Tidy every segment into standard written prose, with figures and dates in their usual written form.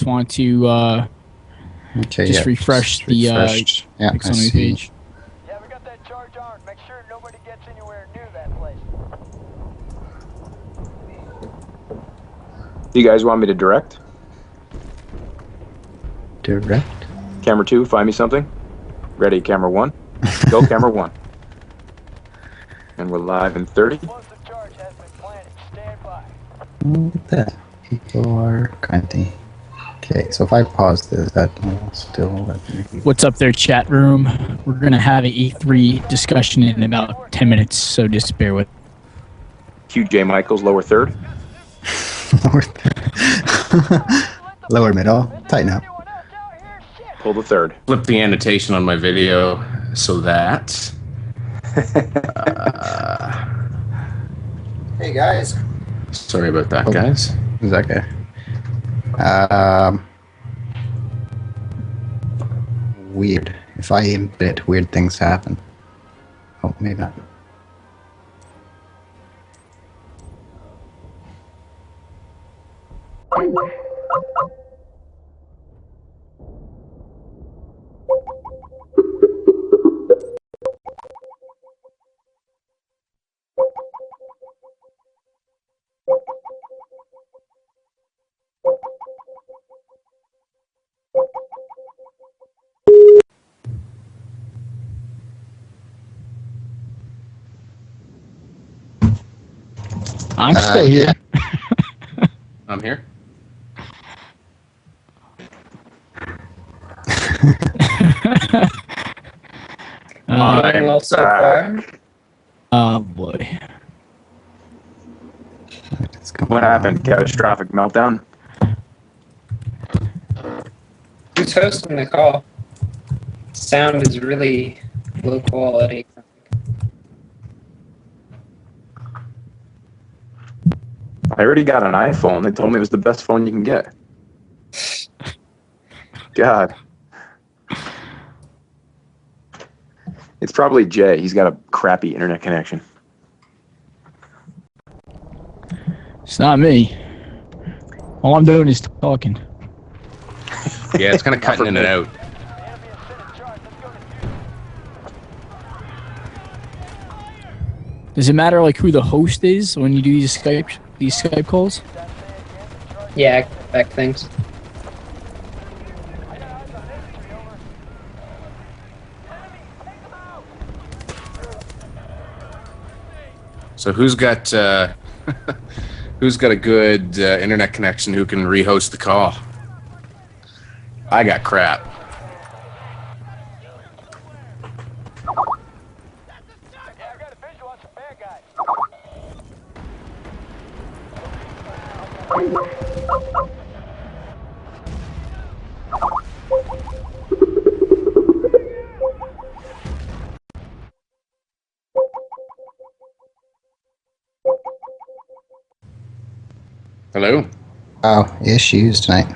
want to okay, just refresh the pixelenemyRevive page. Yeah, we got that charge armed. Make sure nobody gets anywhere near that place. You guys want me to direct? Direct? Camera 2, find me something. Ready, camera 1. Go, camera 1. And we're live in 30. Explosive charge has been planted. Stand by. Look at that. People are counting. Okay, so if I pause this, that will still let me. What's up there, chat room? We're going to have an E3 discussion in about 10 minutes, so just bear with. QJ Michaels, lower third. Lower third. Lower middle. Tighten up. Pull the third. Flip the annotation on my video so that. Hey guys. Sorry about that, guys. Is that okay? Weird. If I aim it, weird things happen. Oh, maybe not. I'm still here. I'm here. I'm well so far. Oh boy. What happened? Catastrophic meltdown? Who's hosting the call? Sound is really low quality. I already got an iPhone. They told me it was the best phone you can get. God. It's probably Jay. He's got a crappy internet connection. It's not me. All I'm doing is talking. Yeah, it's kind of cutting in and out. Does it matter like who the host is when you do these Skype calls? Yeah, back things. So who's got who's got a good internet connection who can rehost the call? I got crap. Hello? Oh, issues tonight.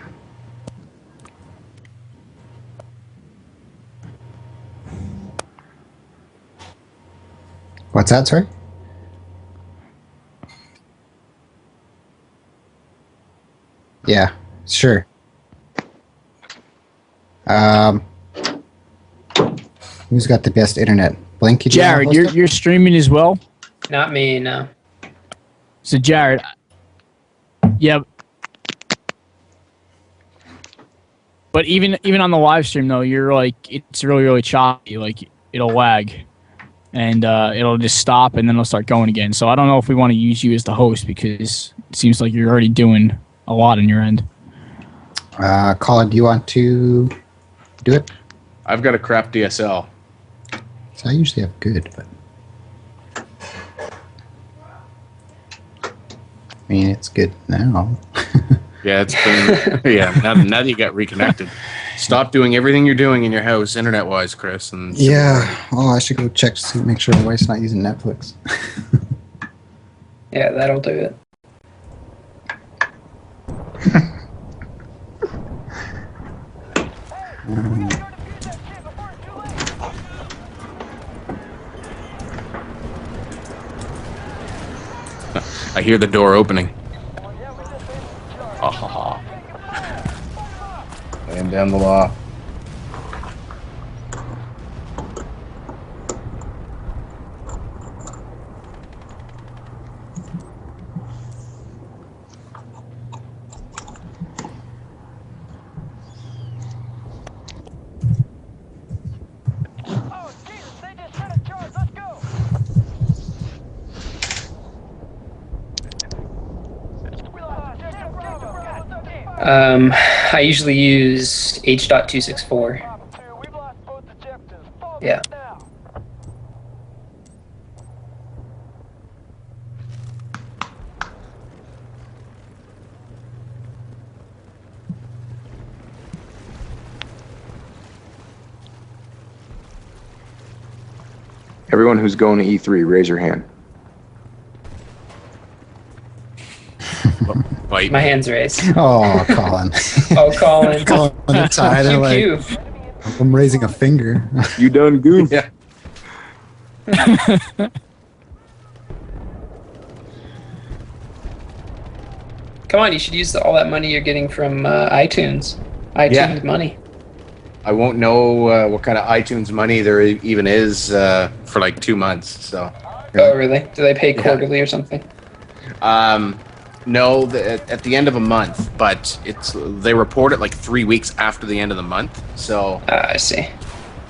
What's that, sorry? Yeah, sure. Who's got the best internet? Blinky? Jared, you're streaming as well? Not me, no. So Jared, yeah. But even on the live stream though, you're like it's really choppy. Like it'll lag, and it'll just stop, and then it'll start going again. So I don't know if we want to use you as the host because it seems like you're already doing a lot on your end. Colin, do you want to do it? I've got a crap DSL. So I usually have good, but I mean it's good now. Yeah, it's been yeah. Now that you got reconnected, stop doing everything you're doing in your house, internet-wise, Chris. And yeah. Oh, I should go check to make sure my wife's not using Netflix. Yeah, that'll do it. I hear the door opening. Oh, ha, ha. Laying down the law. Oh, Jesus, they just set a charge. Let's go. We lost Jacob Bravo. I usually use H.264. Bravo 2, we've lost both objectives. Fall Yeah. back now. Everyone who's going to E3, raise your hand. Bite. My hand's raised. Oh, Colin. Oh, Colin. Colin and Ty, they're like, QQ. I'm raising a finger. You done goof. Yeah. Come on, you should use all that money you're getting from iTunes. iTunes Yeah. money. I won't know what kind of iTunes money there even is for like 2 months. So, Oh, really? Do they pay Yeah. quarterly or something? no, at the end of a month, but they report it like 3 weeks after the end of the month. So I see.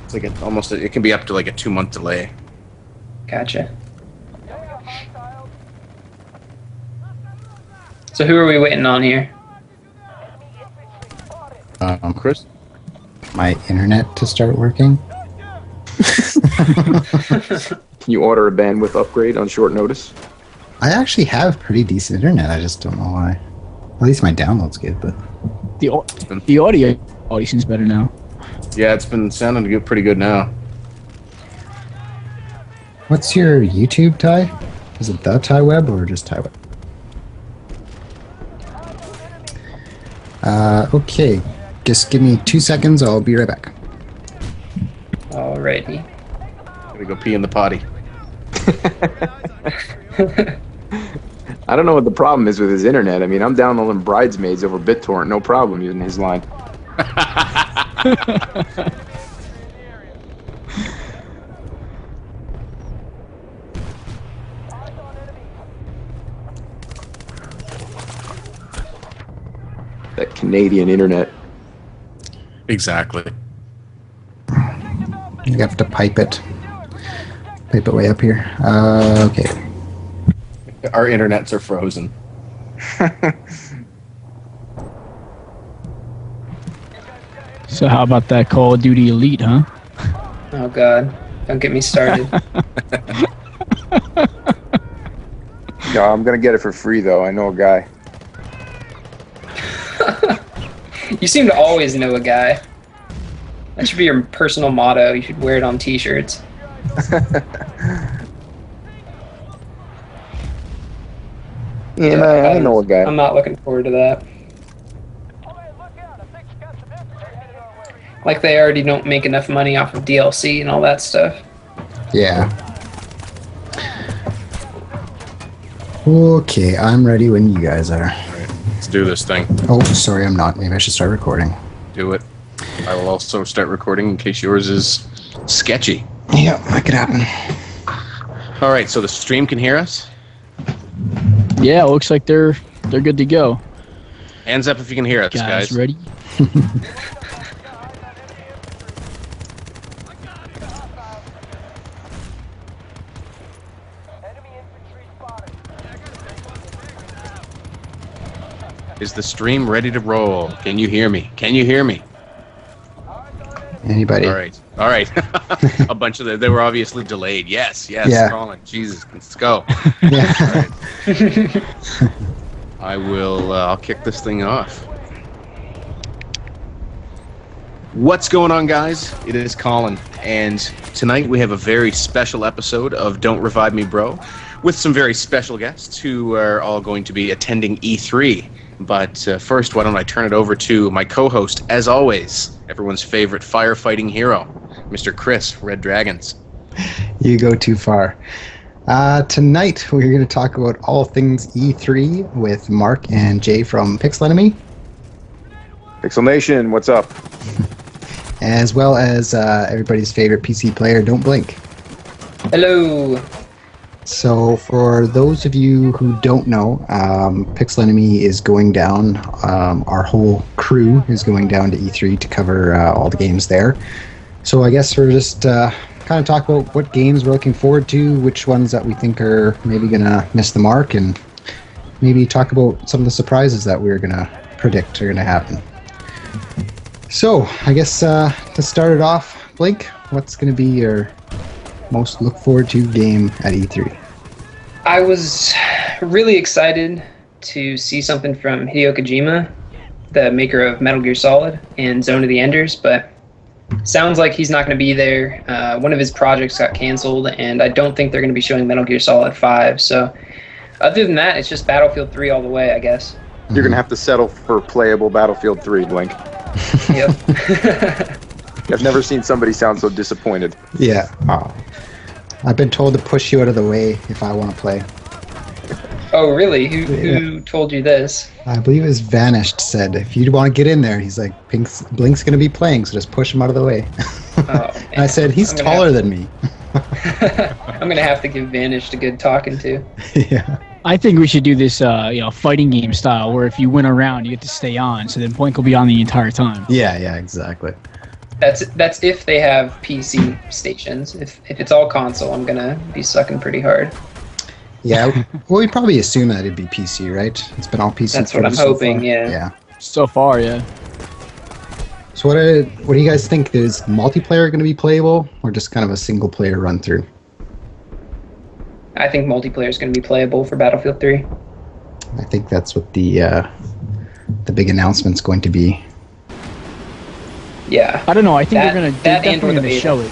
it's like it can be up to like a 2-month delay. Gotcha. So who are we waiting on here? Chris, My internet to start working. Can you order a bandwidth upgrade on short notice? I actually have pretty decent internet. I just don't know why. At least my download's good, but The audio seems better now. yeah, it's been sounding good, pretty good now. what's your YouTube, Ty? Is it the TyeWebb or just TyeWebb? Okay. Just give me 2 seconds. I'll be right back. Alrighty. Gotta go pee in the potty. I don't know what the problem is with his internet. I mean, I'm downloading Bridesmaids over BitTorrent, no problem using his line. That Canadian internet. Exactly. You have to pipe it. Pipe it way up here. Okay. Our internets are frozen. So how about that Call of Duty Elite, huh? Oh god. Don't get me started. Yeah, I'm gonna get it for free though. I know a guy. You seem to always know a guy. That should be your personal motto. You should wear it on t-shirts. Yeah, I know a guy. I'm not looking forward to that. Like they already don't make enough money off of DLC and all that stuff. Yeah. Okay, I'm ready when you guys are. Let's do this thing. Oh, sorry, I'm not. Maybe I should start recording. Do it. I will also start recording in case yours is sketchy. Yeah, that could happen. All right, so the stream can hear us. Yeah, it looks like they're good to go. Hands up if you can hear us, guys. Ready? Is the stream ready to roll? Can you hear me? Can you hear me? Anybody? All right. All right. A bunch of they were obviously delayed. Yes. Yes. Yeah. Colin. Jesus. Let's go. Yeah. All right. I will. I'll kick this thing off. What's going on, guys? It is Colin, and tonight we have a very special episode of Don't Revive Me, Bro, with some very special guests who are all going to be attending E3. But first, why don't I turn it over to my co-host, as always, everyone's favorite firefighting hero, Mr. Chris, Red Dragons. You go too far. Tonight, we're going to talk about all things E3 with Mark and Jay from PixelenemyRevive. Pixel Nation, what's up? As well as everybody's favorite PC player, Don't Blink. Hello. So for those of you who don't know, Pixel Enemy is going down. Our whole crew is going down to E3 to cover all the games there. So I guess we're just kind of talk about what games we're looking forward to, which ones that we think are maybe going to miss the mark, and maybe talk about some of the surprises that we're going to predict are going to happen. So I guess to start it off, Blake, what's going to be your most look forward to game at E3? I was really excited to see something from Hideo Kojima, the maker of Metal Gear Solid and Zone of the Enders, but sounds like he's not going to be there. One of his projects got canceled, and I don't think they're going to be showing Metal Gear Solid 5. So other than that, it's just Battlefield 3 all the way, I guess. You're going to have to settle for playable Battlefield 3, Blink. Yep. I've never seen somebody sound so disappointed. Yeah. Oh. I've been told to push you out of the way if I want to play. Oh, really? Who told you this? I believe it was Vanished said, if you want to get in there, he's like, Blink's going to be playing, so just push him out of the way. Oh, And I said, he's taller than me. I'm going to have to give Vanished a good talking to. Yeah. I think we should do this, fighting game style, where if you win a round, you get to stay on. So then Blink will be on the entire time. Yeah, exactly. That's if they have PC stations. If it's all console, I'm gonna be sucking pretty hard. Yeah, well, we'd probably assume that it'd be PC, right? It's been all PC. That's what I'm hoping. Yeah. Yeah. So far, yeah. So what do you guys think? Is multiplayer going to be playable, or just kind of a single player run through? I think multiplayer is going to be playable for Battlefield 3. I think that's what the big announcement's going to be. Yeah. I don't know. I think they're that and definitely or the going to beta. show it.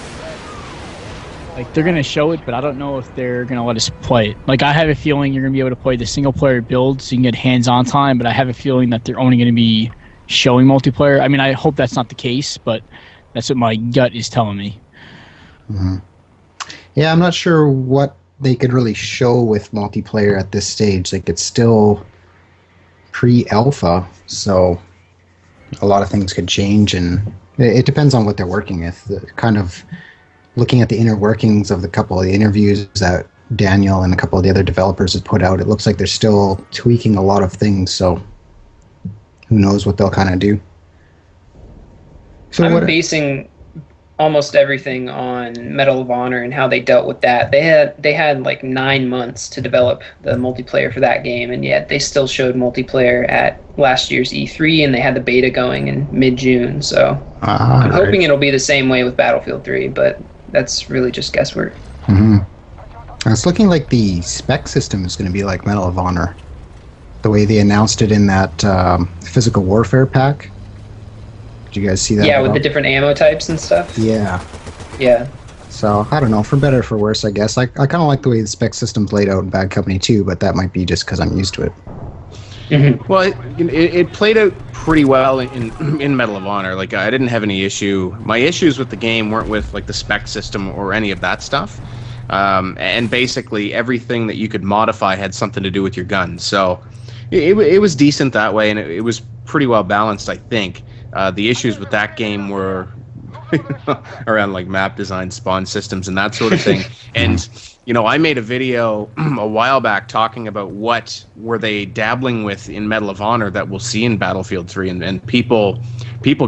Like, they're going to show it, but I don't know if they're going to let us play it. Like, I have a feeling you're going to be able to play the single-player build so you can get hands-on time, but I have a feeling that they're only going to be showing multiplayer. I mean, I hope that's not the case, but that's what my gut is telling me. Mm-hmm. Yeah, I'm not sure what they could really show with multiplayer at this stage. Like, it's still pre-alpha, so a lot of things could change, and it depends on what they're working with. Kind of looking at the inner workings of the couple of the interviews that Daniel and a couple of the other developers have put out, it looks like they're still tweaking a lot of things, so who knows what they'll kind of do. So I'm basing almost everything on Medal of Honor and how they dealt with that. They had like 9 months to develop the multiplayer for that game, and yet they still showed multiplayer at last year's E3, and they had the beta going in mid-June. So I'm hoping it'll be the same way with Battlefield 3, but that's really just guesswork. Mm-hmm. It's looking like the spec system is going to be like Medal of Honor, the way they announced it in that physical warfare pack. Did you guys see that? Yeah, with the different ammo types and stuff. Yeah. Yeah. So, I don't know, for better or for worse, I guess. I kind of like the way the spec system's laid out in Bad Company 2, but that might be just because I'm used to it. Mm-hmm. Well, it played out pretty well in Medal of Honor. Like, I didn't have any issue. My issues with the game weren't with like the spec system or any of that stuff. And basically everything that you could modify had something to do with your gun. So it was decent that way, and it was pretty well balanced, I think. The issues with that game were around like map design, spawn systems, and that sort of thing. And I made a video a while back talking about what were they dabbling with in Medal of Honor that we'll see in Battlefield 3, and people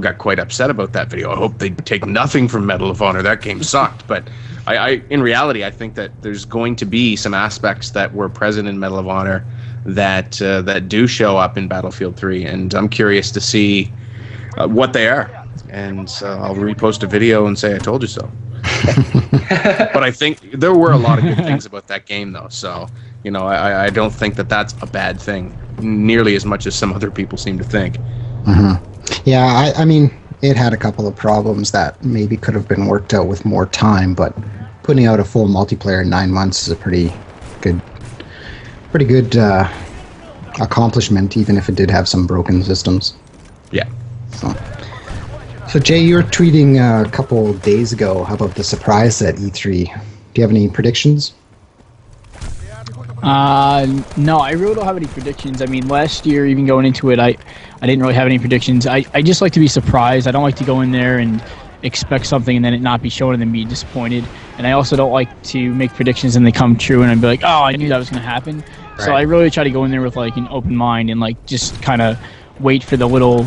got quite upset about that video. I hope they take nothing from Medal of Honor. That game sucked. But I in reality, I think that there's going to be some aspects that were present in Medal of Honor that do show up in Battlefield 3, and I'm curious to see what they are. And I'll repost a video and say I told you so. But I think there were a lot of good things about that game, though. So, I don't think that that's a bad thing, nearly as much as some other people seem to think. Mm-hmm. Yeah, I mean, it had a couple of problems that maybe could have been worked out with more time, but putting out a full multiplayer in 9 months is a pretty good accomplishment, even if it did have some broken systems. Yeah. So Jay, you were tweeting a couple days ago about the surprise at E3. Do you have any predictions? No, I really don't have any predictions. I mean, last year, even going into it, I didn't really have any predictions. I just like to be surprised. I don't like to go in there and expect something and then it not be shown and then be disappointed. And I also don't like to make predictions and they come true and I'd be like, oh, I knew that was going to happen. Right. So I really try to go in there with like an open mind and like just kind of wait for the little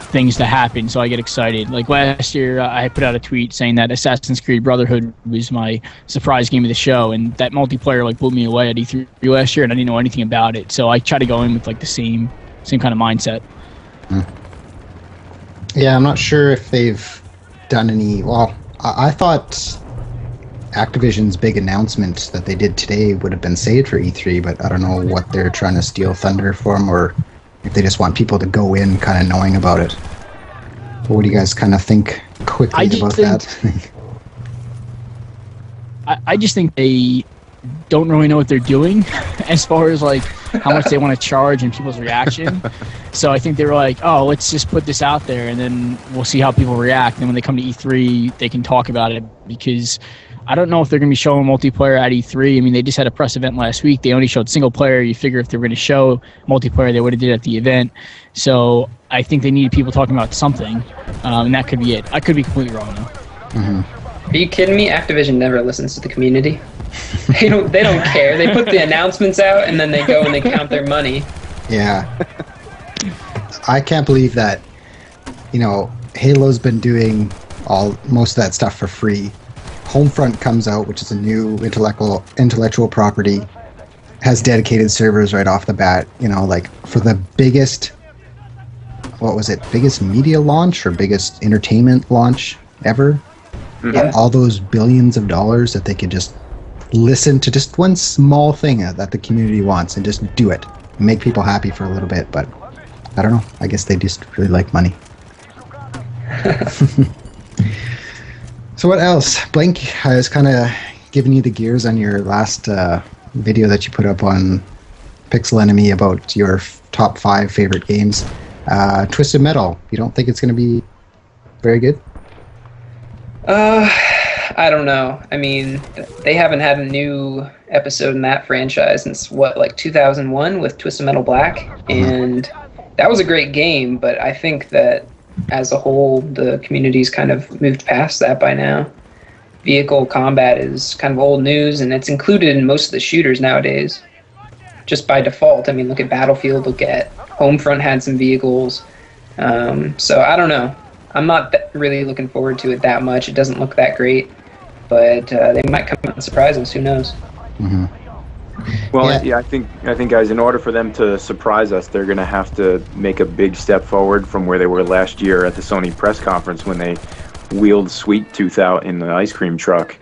things to happen so I get excited. Like last year, I put out a tweet saying that Assassin's Creed Brotherhood was my surprise game of the show, and that multiplayer like blew me away at E3 last year, and I didn't know anything about it. So I try to go in with like the same kind of mindset. Yeah, I'm not sure if they've done any. Well, I thought Activision's big announcement that they did today would have been saved for E3, but I don't know what they're trying to steal thunder from, or if they just want people to go in kind of knowing about it. What do you guys kind of think quickly about that? I just think they don't really know what they're doing as far as like how much they want to charge and people's reaction. So I think they were like, oh, let's just put this out there and then we'll see how people react. And when they come to E3, they can talk about it, because I don't know if they're going to be showing multiplayer at E3. I mean, they just had a press event last week. They only showed single player. You figure if they were going to show multiplayer, they would have did it at the event. So I think they need people talking about something, and that could be it. I could be completely wrong, though. Mm-hmm. Are you kidding me? Activision never listens to the community. They don't care. They put the announcements out, and then they go and they count their money. Yeah. I can't believe that, Halo's been doing most of that stuff for free. Homefront comes out, which is a new intellectual property, has dedicated servers right off the bat, like for the biggest media launch or biggest entertainment launch ever. Yeah. All those billions of dollars that they could just listen to just one small thing that the community wants and just do it. Make people happy for a little bit, but I don't know. I guess they just really like money. So what else? Blink has kind of given you the gears on your last video that you put up on Pixel Enemy about your top 5 favorite games. Twisted Metal. You don't think it's going to be very good? I don't know. I mean, they haven't had a new episode in that franchise since, 2001 with Twisted Metal Black? And that was a great game, but I think that as a whole, the community's kind of moved past that by now. Vehicle combat is kind of old news, and it's included in most of the shooters nowadays, just by default. I mean, look at Battlefield, look at Homefront had some vehicles. So I don't know. I'm not really looking forward to it that much. It doesn't look that great, but they might come out and surprise us. Who knows? Mm-hmm. Well, yeah, I think, guys, in order for them to surprise us, they're going to have to make a big step forward from where they were last year at the Sony press conference when they wheeled Sweet Tooth out in the ice cream truck.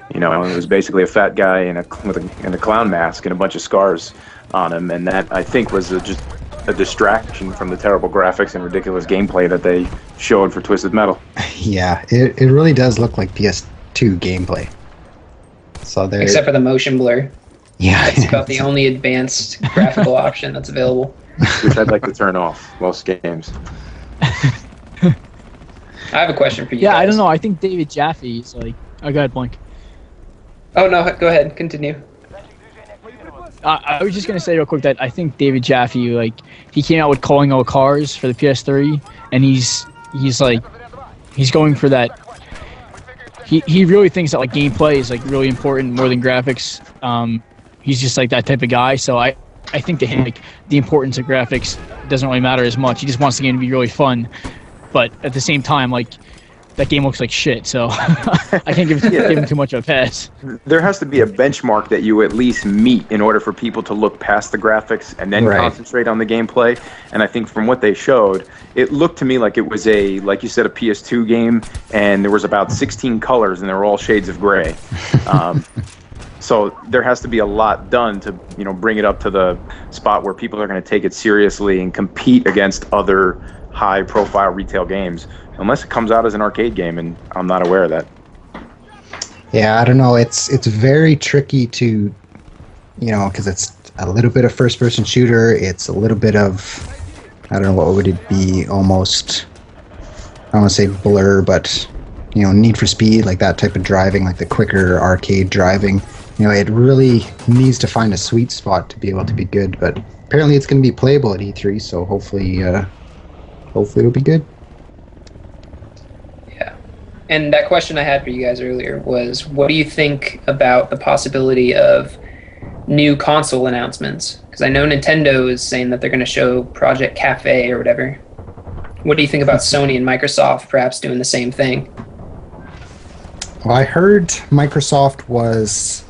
It was basically a fat guy in a clown mask and a bunch of scars on him, and that, I think, was just a distraction from the terrible graphics and ridiculous gameplay that they showed for Twisted Metal. Yeah, it really does look like PS2 gameplay. So except for the motion blur. Yeah, that's about the only advanced graphical option that's available. Which I'd like to turn off most games. I have a question for you. Yeah, guys. I don't know. I think David Jaffe is like. Oh, go ahead, Blink. Oh no, go ahead. Continue. I was just gonna say real quick that I think David Jaffe, he came out with Calling All Cars for the PS3, and he's going for that. He really thinks that gameplay is really important more than graphics. He's just that type of guy. So I think to him the importance of graphics doesn't really matter as much. He just wants the game to be really fun, but at the same time that game looks like shit. So I can't give him too much of a pass. There has to be a benchmark that you at least meet in order for people to look past the graphics and then concentrate on the gameplay. And I think from what they showed, it looked to me like it was like you said, a PS2 game, and there was about 16 colors and they were all shades of gray. So there has to be a lot done to bring it up to the spot where people are going to take it seriously and compete against other high-profile retail games, unless it comes out as an arcade game, and I'm not aware of that. Yeah, I don't know. It's very tricky to, because it's a little bit of first-person shooter. It's a little bit of, I don't know, what would it be? Almost, I don't want to say blur, but Need for Speed, that type of driving, the quicker arcade driving. it really needs to find a sweet spot to be able to be good. But apparently, it's going to be playable at E3, so hopefully it'll be good. Yeah. And that question I had for you guys earlier was, what do you think about the possibility of new console announcements? Because I know Nintendo is saying that they're going to show Project Cafe or whatever. What do you think about Sony and Microsoft perhaps doing the same thing? Well, I heard Microsoft was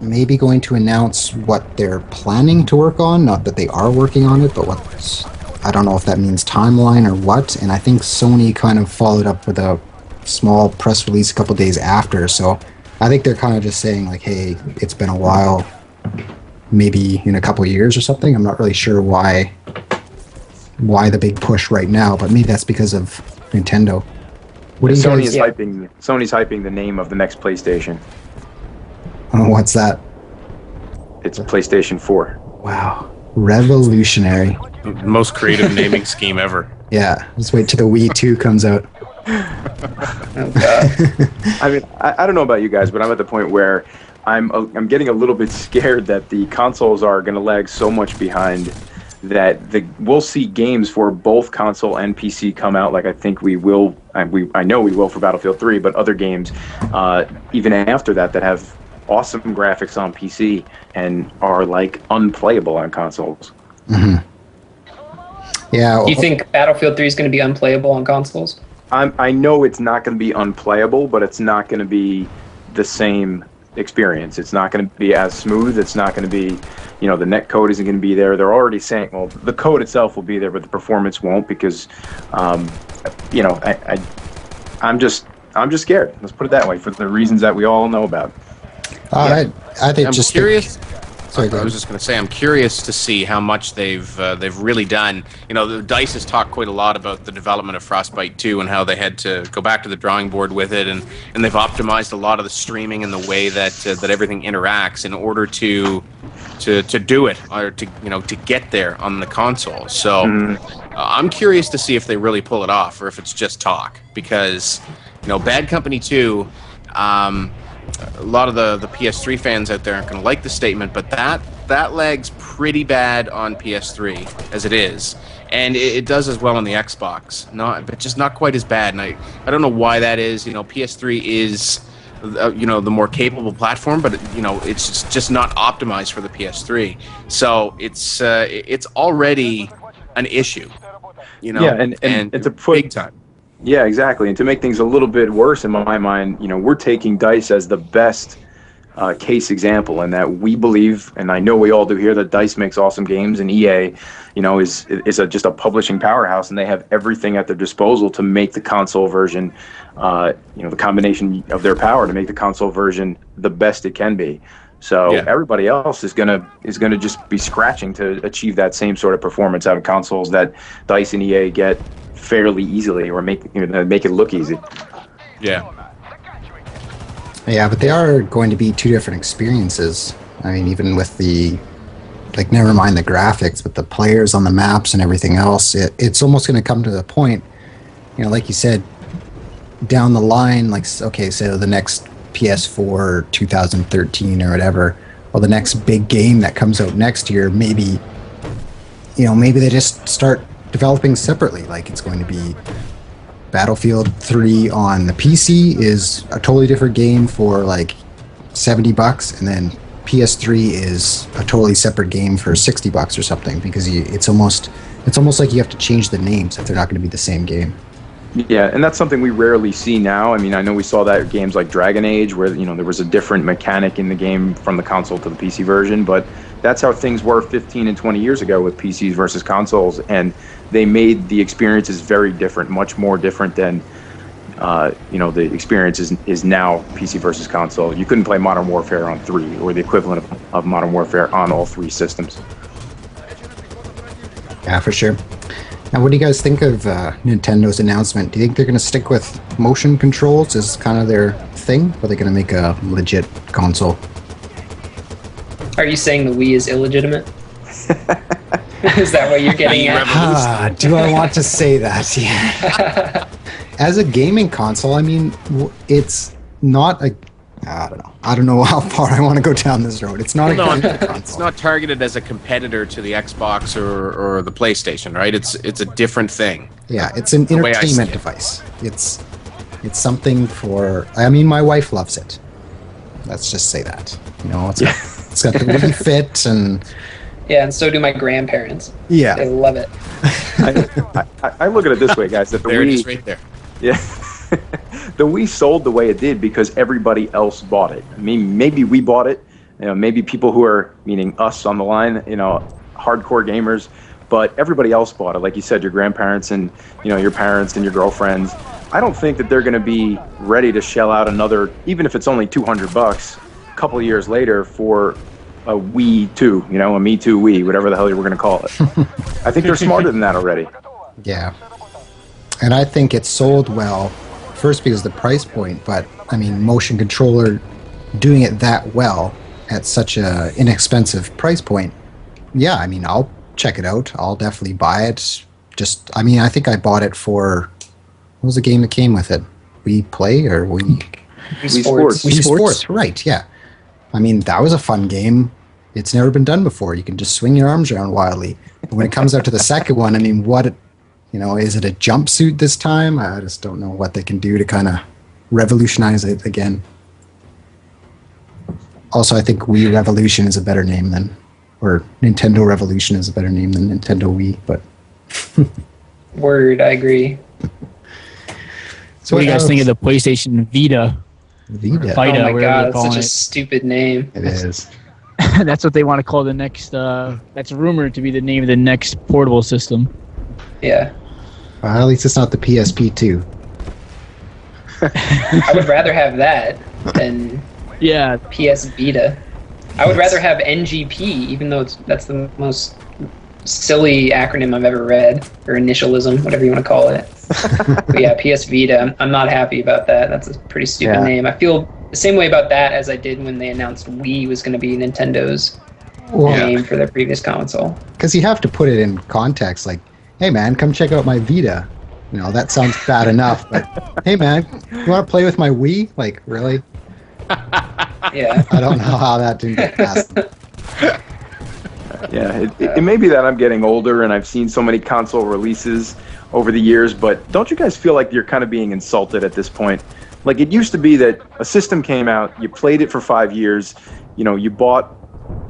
maybe going to announce what they're planning to work on. Not that they are working on it, but I don't know if that means timeline or what. And I think Sony kind of followed up with a small press release a couple days after. So I think they're kind of just saying like, hey, it's been a while, maybe in a couple of years or something. I'm not really sure why the big push right now, but maybe that's because of Nintendo. What do you Sony's guys? Sony's hyping the name of the next PlayStation. What's that? It's PlayStation 4. Wow, revolutionary. Most creative naming scheme ever. Yeah, just wait till the Wii 2 comes out. Oh, God. I mean, I don't know about you guys, but I'm at the point where I'm getting a little bit scared that the consoles are going to lag so much behind that we'll see games for both console and PC come out. Like I think we will, I know we will for Battlefield 3, but other games even after that have awesome graphics on PC and are like unplayable on consoles. Mm-hmm. Yeah. Do you think Battlefield 3 is going to be unplayable on consoles? I know it's not going to be unplayable, but it's not going to be the same experience. It's not going to be as smooth. It's not going to be, the net code isn't going to be there. They're already saying, well, the code itself will be there, but the performance won't because, I'm just scared. Let's put it that way for the reasons that we all know about. I think I'm just curious. Sorry, go I ahead. was just going to say, I'm curious to see how much they've really done. The DICE has talked quite a lot about the development of Frostbite 2 and how they had to go back to the drawing board with it, and they've optimized a lot of the streaming and the way that everything interacts in order to do it or to get there on the console. So I'm curious to see if they really pull it off or if it's just talk, because Bad Company 2. A lot of the PS3 fans out there aren't going to like the statement, but that lags pretty bad on PS3 as it is, and it does as well on the Xbox. But just not quite as bad. And I don't know why that is. PS3 is the more capable platform, but it's just not optimized for the PS3. So it's already an issue. Yeah, and it's a big time. Yeah, exactly. And to make things a little bit worse in my mind, we're taking DICE as the best case example, and that we believe, and I know we all do here, that DICE makes awesome games, and EA, is just a publishing powerhouse, and they have everything at their disposal to make the console version, the combination of their power to make the console version the best it can be. So everybody else is gonna just be scratching to achieve that same sort of performance out of consoles that DICE and EA get fairly easily, or make it look easy. Yeah, but they are going to be two different experiences. I mean, even with never mind the graphics, but the players on the maps and everything else, it's almost going to come to the point, like you said, down the line, so the next PS4 2013 or whatever, or the next big game that comes out next year, maybe they just start developing separately. Like it's going to be Battlefield 3 on the PC is a totally different game for like $70, and then PS3 is a totally separate game for $60 or something, because it's almost like you have to change the names if they're not going to be the same game. Yeah, and that's something we rarely see now. I mean, I know we saw that in games like Dragon Age, where there was a different mechanic in the game from the console to the PC version, but that's how things were 15 and 20 years ago with PCs versus consoles, and they made the experiences very different, much more different than the experience is now PC versus console. You couldn't play Modern Warfare on 3 or the equivalent of Modern Warfare on all 3 systems. Yeah, for sure. Now, what do you guys think of Nintendo's announcement? Do you think they're going to stick with motion controls as kind of their thing, or are they going to make a legit console? Are you saying the Wii is illegitimate? Is that what you're getting at? Do I want to say that? Yeah. As a gaming console, I mean, it's not a I don't know. I don't know how far I want to go down this road. It's not Well, a no, console. it's not targeted as a competitor to the Xbox or the PlayStation, right? It's a different thing. Yeah, it's an The way I see entertainment it. device. It's something for. I mean, my wife loves it. Let's just say that. You know, it's got the Wii Fit and Yeah, and so do my grandparents. They yeah, love it. I look at it this way, guys. That the There it Wii, is, right there. yeah, the Wii sold the way it did because everybody else bought it. I mean, maybe we bought it. You know, maybe people who are, meaning us on the line, you know, hardcore gamers, but everybody else bought it. Like you said, your grandparents and, you know, your parents and your girlfriends. I don't think that they're going to be ready to shell out another, even if it's only $200, a couple of years later for a Wii 2, you know, a Me Too Wii, whatever the hell you were going to call it. I think they're smarter than that already. yeah. And I think it sold well, first because of the price point, but I mean, motion controller doing it that well at such a inexpensive price point. Yeah, I mean, I'll check it out. I'll definitely buy it. Just, I mean, I think I bought it for, what was the game that came with it? Wii Play or Wii? Wii Sports. Wii Sports, right, yeah. I mean, that was a fun game. It's never been done before. You can just swing your arms around wildly. But when it comes out to the second one, I mean, you know, is it a jumpsuit this time? I just don't know what they can do to kind of revolutionize it again. Also, I think Wii Revolution is a better name than, or Nintendo Revolution is a better name than Nintendo Wii, but... Word, I agree. So what do you guys think of the PlayStation Vita? Vita. Vita, Oh my whatever god, they're that's calling such a it. stupid name. It is. That's what they want to call the next. That's rumored to be the name of the next portable system. Yeah. Well, at least it's not the PSP 2. I would rather have that than Yeah, PS Vita. I would rather have NGP, even though that's the most silly acronym I've ever read, or initialism, whatever you want to call it. But yeah, PS Vita, I'm not happy about that. That's a pretty stupid Yeah. name. I feel the same way about that as I did when they announced Wii was going to be Nintendo's Well, name for their previous console. because you have to put it in context, like, hey man, come check out my Vita. You know, that sounds bad enough, but hey man, you want to play with my Wii? Like, really? Yeah. I don't know how that didn't get past them. Yeah, it may be that I'm getting older and I've seen so many console releases over the years, but don't you guys feel like you're kind of being insulted at this point? Like, it used to be that a system came out, you played it for 5 years, you know, you bought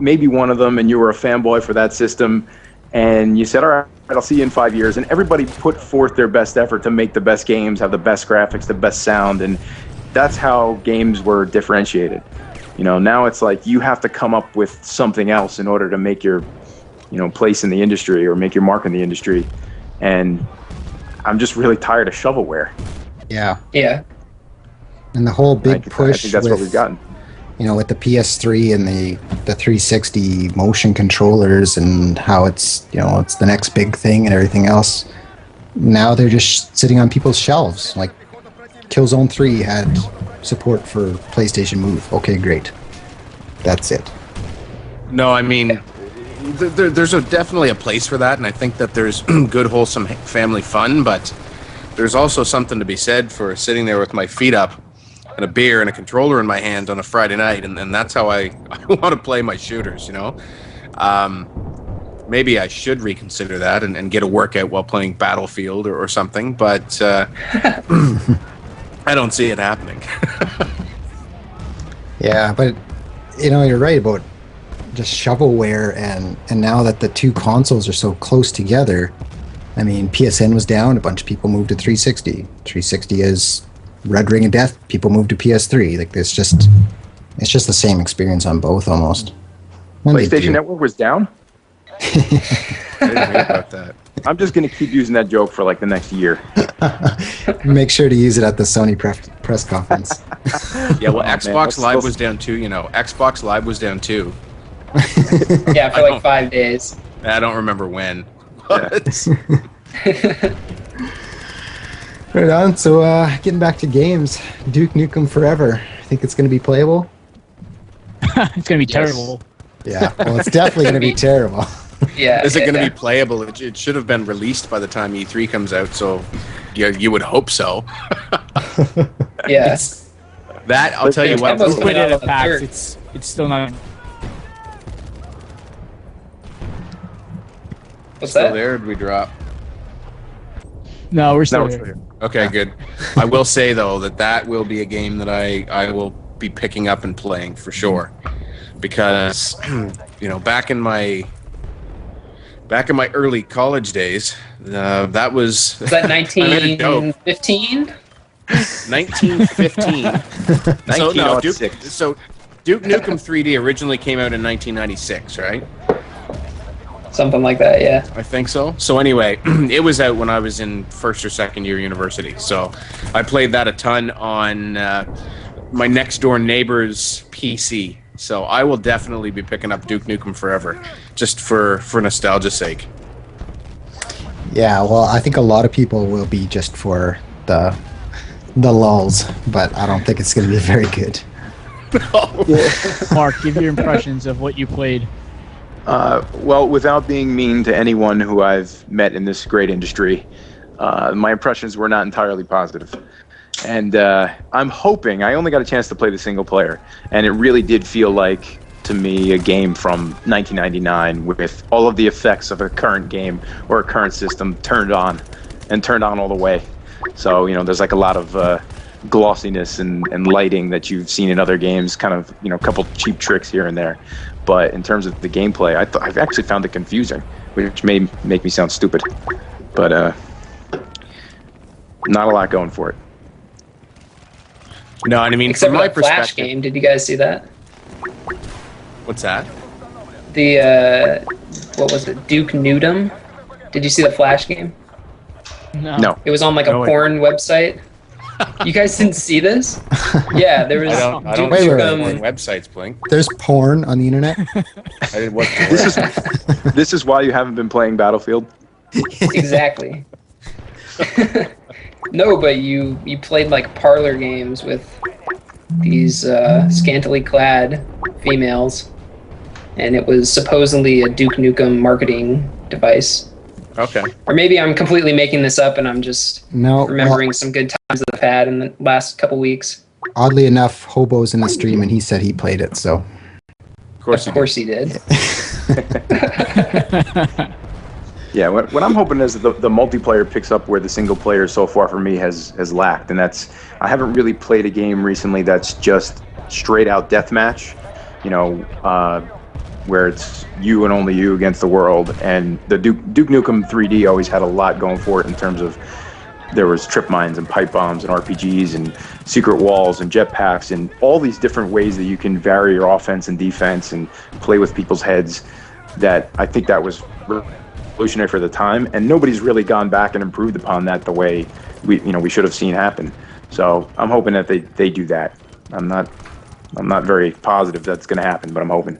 maybe one of them and you were a fanboy for that system, and you said, all right, I'll see you in 5 years, and everybody put forth their best effort to make the best games, have the best graphics, the best sound, and that's how games were differentiated. You know, now it's like you have to come up with something else in order to make your, you know, place in the industry or make your mark in the industry. And I'm just really tired of shovelware. Yeah. Yeah. And the whole big I push think that's with, what we've gotten. you know, with the PS3 and the 360 motion controllers and how it's, you know, it's the next big thing and everything else. Now they're just sitting on people's shelves. Like, Killzone 3 had support for PlayStation Move. Okay, great. That's it. No, I mean, there's definitely a place for that, and I think that there's good, wholesome family fun, but there's also something to be said for sitting there with my feet up and a beer and a controller in my hand on a Friday night, and that's how I want to play my shooters, you know? Maybe I should reconsider that and get a workout while playing Battlefield or something, but I don't see it happening. Yeah, but, you know, you're right about just shovelware, and now that the two consoles are so close together, I mean, PSN was down, a bunch of people moved to 360. 360 is Red Ring of Death, people moved to PS3. Like, it's just the same experience on both almost. When they PlayStation do. Network was down? I didn't hear about that. I'm just going to keep using that joke for like the next year. Make sure to use it at the Sony press conference. Yeah, well, Oh, man, Xbox that's Live supposed- was down too, you know. Xbox Live was down too. Yeah, for like 5 days. I don't remember when. Yeah. But Right on. So, getting back to games, Duke Nukem Forever. I think it's going to be playable. it's gonna be terrible. Yeah, well, it's definitely going to be terrible. Yeah. is it going to be playable? It should have been released by the time E3 comes out, so you would hope so. Yeah. That I'll tell you what. Debo's Quit coming it out at on PAX. third. It's still not. What's Still that? there? Or did we drop? No, we're still No, it's here. here. Okay, good. I will say though that will be a game that I will be picking up and playing for sure, because back in my early college days, that was Was that I made a joke. 1915? 1915. So no, Duke, 1906. so Duke Nukem 3D originally came out in 1996, right? Something like that, yeah. I think so. So anyway, it was out when I was in first or second year university. So I played that a ton on my next door neighbor's PC. So I will definitely be picking up Duke Nukem Forever, just for nostalgia's sake. Yeah, well, I think a lot of people will be just for the lulls, but I don't think it's going to be very good. Mark, give your impressions of what you played. Well, without being mean to anyone who I've met in this great industry, my impressions were not entirely positive. And I'm hoping, I only got a chance to play the single player, and it really did feel like, to me, a game from 1999 with all of the effects of a current game or a current system turned on all the way. So, there's like a lot of glossiness and lighting that you've seen in other games, kind of, a couple cheap tricks here and there. But in terms of the gameplay, I've actually found it confusing, which may make me sound stupid. But not a lot going for it. No, and I mean, Except from for my the Flash perspective, game. Did you guys see that? what's that? The, what was it, Duke Nukem? Did you see the Flash game? No. It was on like a No way. porn website. You guys didn't see this? Yeah, there was I don't Duke Wait, wait, know wait. Nukem. websites, Blink. There's porn on the internet. I didn't what This is why you haven't been playing Battlefield? Exactly. No, but you played like parlor games with these scantily clad females, and it was supposedly a Duke Nukem marketing device. Okay. Or maybe I'm completely making this up and I'm just No, remembering some good times that I've had in the last couple weeks. oddly enough, Hobo's in the stream and he said he played it, so. Of course He did. Yeah, what I'm hoping is that the multiplayer picks up where the single player so far for me has lacked, and that's, I haven't really played a game recently that's just straight out deathmatch, where it's you and only you against the world. And the Duke Nukem 3D always had a lot going for it in terms of there was trip mines and pipe bombs and RPGs and secret walls and jetpacks and all these different ways that you can vary your offense and defense and play with people's heads. That I think that was revolutionary for the time, and nobody's really gone back and improved upon that the way we should have seen happen. So I'm hoping that they do that. I'm not very positive that's going to happen, but I'm hoping.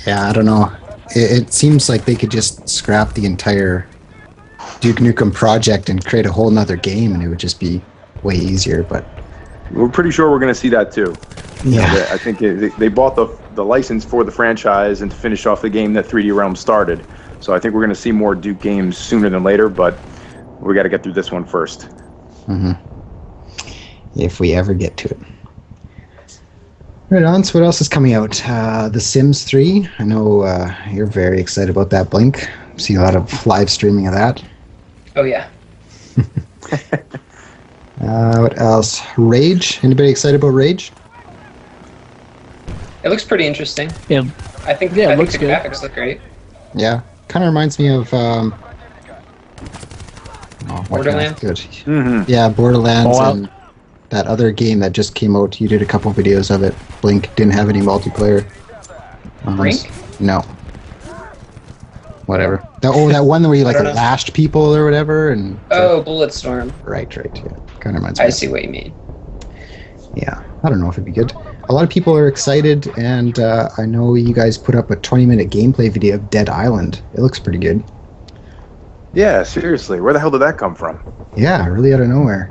Yeah, I don't know. It seems like they could just scrap the entire Duke Nukem project and create a whole nother game, and it would just be way easier. But We're pretty sure we're going to see that too. yeah, I think they bought the license for the franchise and to finish off the game that 3D Realm started. So I think we're going to see more Duke games sooner than later, but we got to get through this one first. if we ever get to it. Right on. So what else is coming out? The Sims 3. I know you're very excited about that, Blink. Seen a lot of live streaming of that. Oh yeah. What else? Rage. Anybody excited about Rage? It looks pretty interesting. Yeah, I think Yeah, it I think looks the good. graphics look great. Yeah. Kind of reminds me of Borderlands? Good. Mm-hmm. Yeah, Borderlands Fallout. and that other game that just came out. You did a couple videos of it. Blink didn't have any multiplayer. Brink? No. Whatever. That one where you like I don't know. lashed people or whatever, and Oh, Bulletstorm. right. Yeah, kind of reminds me. I of see what you mean. Yeah, I don't know if it'd be good. A lot of people are excited, and I know you guys put up a 20-minute gameplay video of Dead Island. It looks pretty good. Yeah, seriously, where the hell did that come from? Yeah, really out of nowhere.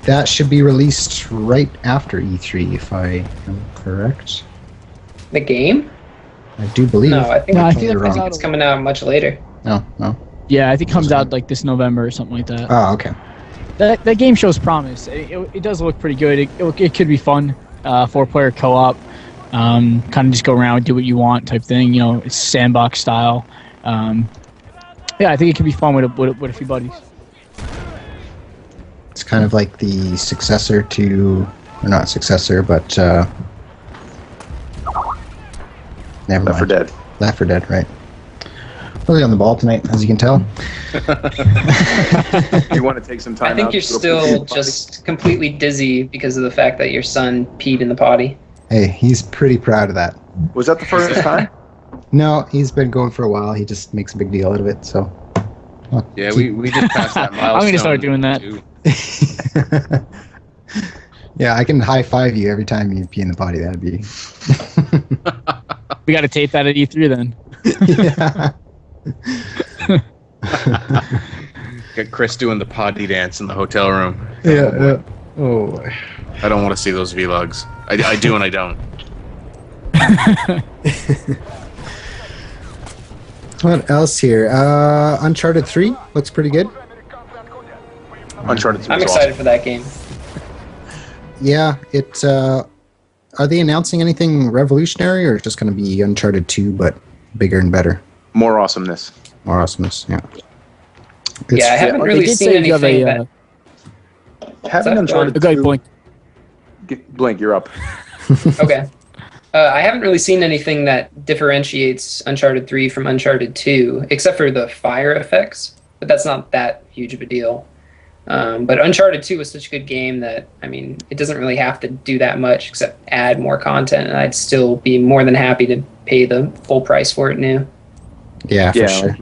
That should be released right after E3, if I am correct. The game? I do believe. No, I think, No, I I think that comes think out. it's coming out much later. No, no. Yeah, I think it comes out like this November or something like that. Oh, okay. that game shows promise. It does look pretty good. It could be fun. 4-player co-op. Kind of just go around, do what you want type thing. It's sandbox style. Yeah, I think it could be fun with a few buddies. It's kind of like the successor to, or not successor, but never mind. Left 4 Dead. Left 4 Dead, right? Really on the ball tonight, as you can tell. You want to take some time I think out you're to go pee in still the potty? just completely dizzy because of the fact that your son peed in the potty. Hey, he's pretty proud of that. Was that the first time? No, he's been going for a while. He just makes a big deal out of it. So. Yeah, we just passed that milestone. I'm going to start doing that. too. Yeah, I can high five you every time you pee in the potty. That'd be. We got to tape that at E3 then. Yeah. Got Chris doing the potty dance in the hotel room. Yeah. Oh. Boy. I don't want to see those vlogs. I do and I don't. What else here? Uncharted 3 looks pretty good. Uncharted 2 I'm was excited for that game. Yeah, it. Are they announcing anything revolutionary, or just going to be Uncharted 2 but bigger and better? awesome. More awesomeness. More awesomeness, yeah. Yeah, I haven't really seen you have anything a, that... Having that Uncharted go ahead, 2... Blink. Blink, you're up. Okay. I haven't really seen anything that differentiates Uncharted 3 from Uncharted 2, except for the fire effects, but that's not that huge of a deal. But Uncharted 2 was such a good game that, I mean, it doesn't really have to do that much except add more content, and I'd still be more than happy to pay the full price for it new. Yeah, for sure.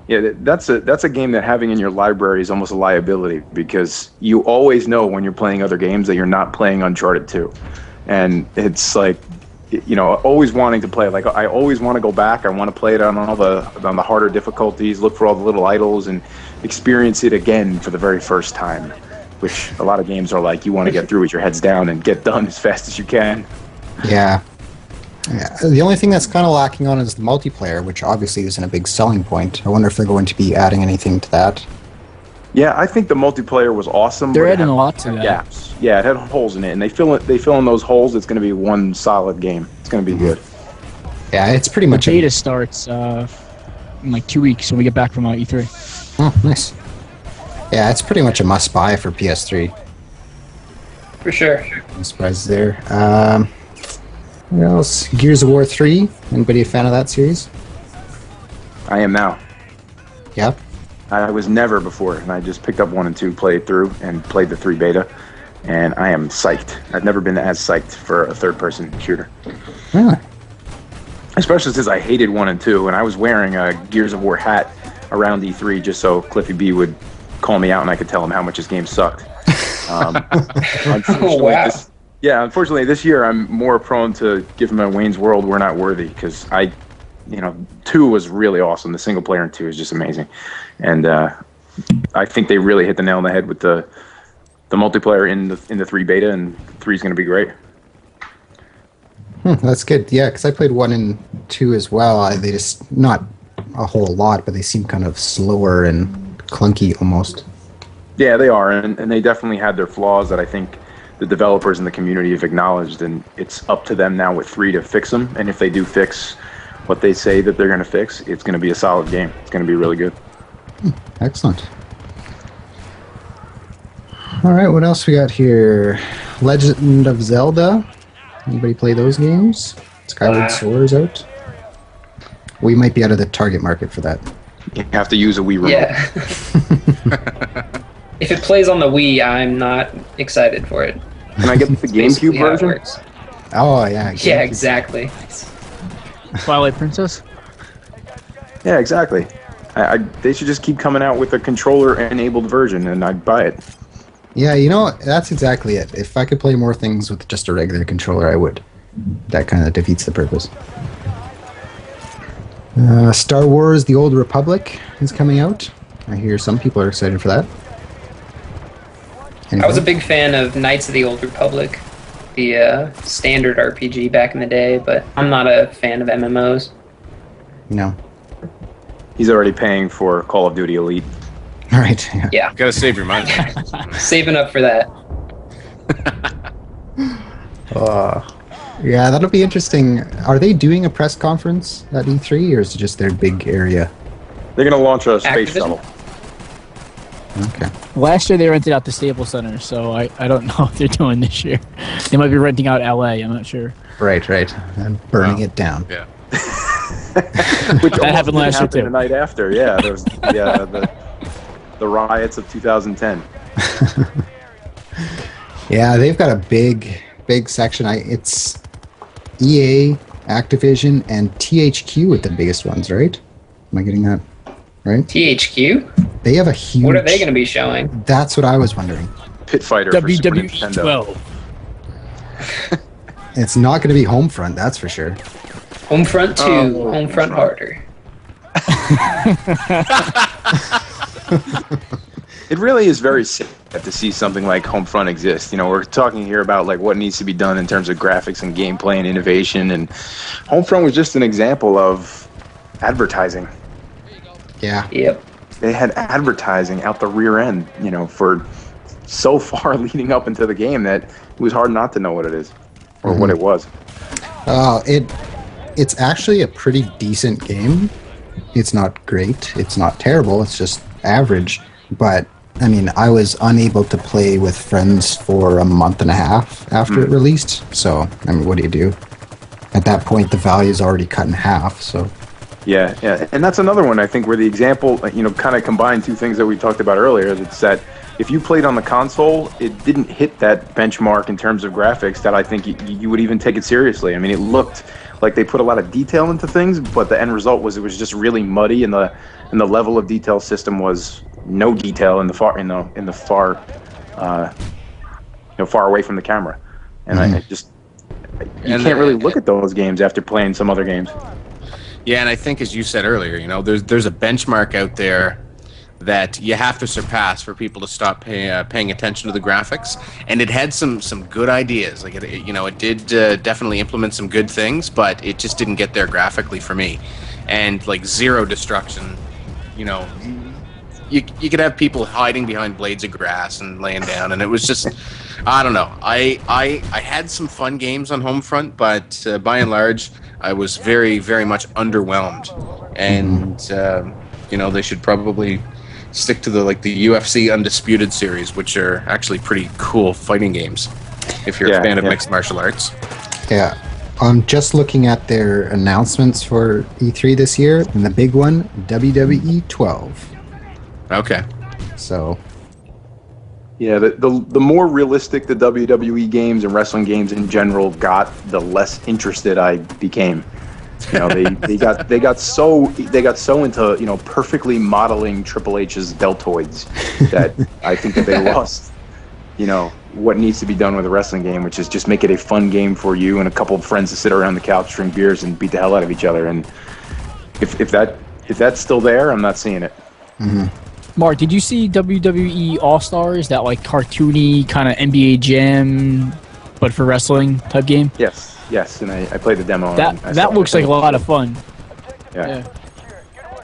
Yeah, that's a game that having in your library is almost a liability, because you always know when you're playing other games that you're not playing Uncharted 2. And it's like, always wanting to play. Like, I always want to go back. I want to play it on the harder difficulties, look for all the little idols, and experience it again for the very first time. Which a lot of games are like, you want to get through with your heads down and get done as fast as you can. Yeah. The only thing that's kind of lacking on is the multiplayer, which obviously isn't a big selling point. I wonder if they're going to be adding anything to that. Yeah, I think the multiplayer was awesome. They're but it adding had a lot to that. gaps. Yeah, it had holes in it, and they fill in those holes. It's going to be one solid game. It's going to be good. Yeah, it's pretty The much beta starts in like 2 weeks when we get back from E3. Oh, nice. Yeah, it's pretty much a must-buy for PS3. For sure. No surprises there. What else? Gears of War 3. Anybody a fan of that series? I am now. Yep. I was never before, and I just picked up 1 and 2, played through, and played the 3 beta, and I am psyched. I've never been as psyched for a third-person shooter. Really? Especially since I hated 1 and 2, and I was wearing a Gears of War hat around E3 just so Cliffy B would call me out and I could tell him how much his game sucked. Unfortunately, Wow. unfortunately this year I'm more prone to give him a Wayne's World We're Not Worthy, because 2 was really awesome. The single player in 2 is just amazing. And I think they really hit the nail on the head with the multiplayer in the 3 beta, and 3 is going to be great. That's good. Yeah, because I played 1 and 2 as well. They just, not a whole lot, but they seem kind of slower and clunky almost. Yeah, they are, and they definitely had their flaws that I think the developers and the community have acknowledged, and it's up to them now with 3 to fix them. And if they do fix what they say that they're going to fix, it's going to be a solid game. It's going to be really good. Excellent. All right, what else we got here? Legend of Zelda. Anybody play those games? Skyward Sword is out. We might be out of the target market for that. You have to use a Wii remote. Yeah. If it plays on the Wii, I'm not excited for it. Can I get the Basically GameCube how it version? works. Oh, yeah. Yeah, exactly. Twilight Princess. Yeah, exactly. They should just keep coming out with a controller-enabled version, and I'd buy it. Yeah, that's exactly it. If I could play more things with just a regular controller, I would. That kind of defeats the purpose. Star Wars The Old Republic is coming out. I hear some people are excited for that. I was a big fan of Knights of the Old Republic, the standard RPG back in the day, but I'm not a fan of MMOs. No. He's already paying for Call of Duty Elite. Right. Yeah. Yeah, Gotta save your money. saving up for that. Yeah, that'll be interesting. Are they doing a press conference at E3, or is it just their big area? They're going to launch a space Activision? shuttle. Okay. Last year they rented out the Staples Center, so I don't know what they're doing this year. They might be renting out LA. I'm not sure. Right. And burning it down. Yeah. Which That happened last year, too. The night after, yeah. There was the riots of 2010. Yeah, they've got a big section. It's EA, Activision, and THQ with the biggest ones, right? Am I getting that right? THQ? They have a huge... What are they going to be showing? That's what I was wondering. Pit Fighter for Super WWE Nintendo. 12. It's not going to be Homefront, that's for sure. Homefront 2, Homefront harder. It really is very sad to see something like Homefront exist. You know, we're talking here about like what needs to be done in terms of graphics and gameplay and innovation, and Homefront was just an example of advertising. Yeah. Yep. They had advertising out the rear end, you know, for so far leading up into the game that it was hard not to know what it is or what it was. It's actually a pretty decent game. It's not great. It's not terrible. It's just average. But, I mean, I was unable to play with friends for a month and a half after it released. So, I mean, what do you do? At that point, the value is already cut in half, so... Yeah, and that's another one, I think, where the example, you know, kind of combined two things that we talked about earlier. It's that if you played on the console, it didn't hit that benchmark in terms of graphics that I think you would even take it seriously. I mean, it looked like they put a lot of detail into things, but the end result was it was just really muddy, and the level of detail system was no detail in the far far away from the camera, and I just you can't really look at those games after playing some other games. Yeah, and I think, as you said earlier, you know, there's a benchmark out there that you have to surpass for people to stop paying attention to the graphics. And it had some good ideas. Like, it did definitely implement some good things, but it just didn't get there graphically for me. And, like, zero destruction, you know, you could have people hiding behind blades of grass and laying down, and it was just, I don't know. I had some fun games on Homefront, but by and large, I was very, very much underwhelmed. And, you know, they should probably stick to the UFC Undisputed series, which are actually pretty cool fighting games if you're a fan of mixed martial arts. Yeah. I'm just looking at their announcements for E3 this year, and the big one, WWE 12. Okay. So... Yeah, the more realistic the WWE games and wrestling games in general got, the less interested I became. You know, they got so into, you know, perfectly modeling Triple H's deltoids that I think that they lost, you know, what needs to be done with a wrestling game, which is just make it a fun game for you and a couple of friends to sit around the couch, drink beers, and beat the hell out of each other. And if that's still there, I'm not seeing it. Mm-hmm. Mark, did you see WWE All-Stars, that like cartoony kind of NBA Jam, but for wrestling type game? Yes, and I played the demo. That looks like a lot of fun. Yeah.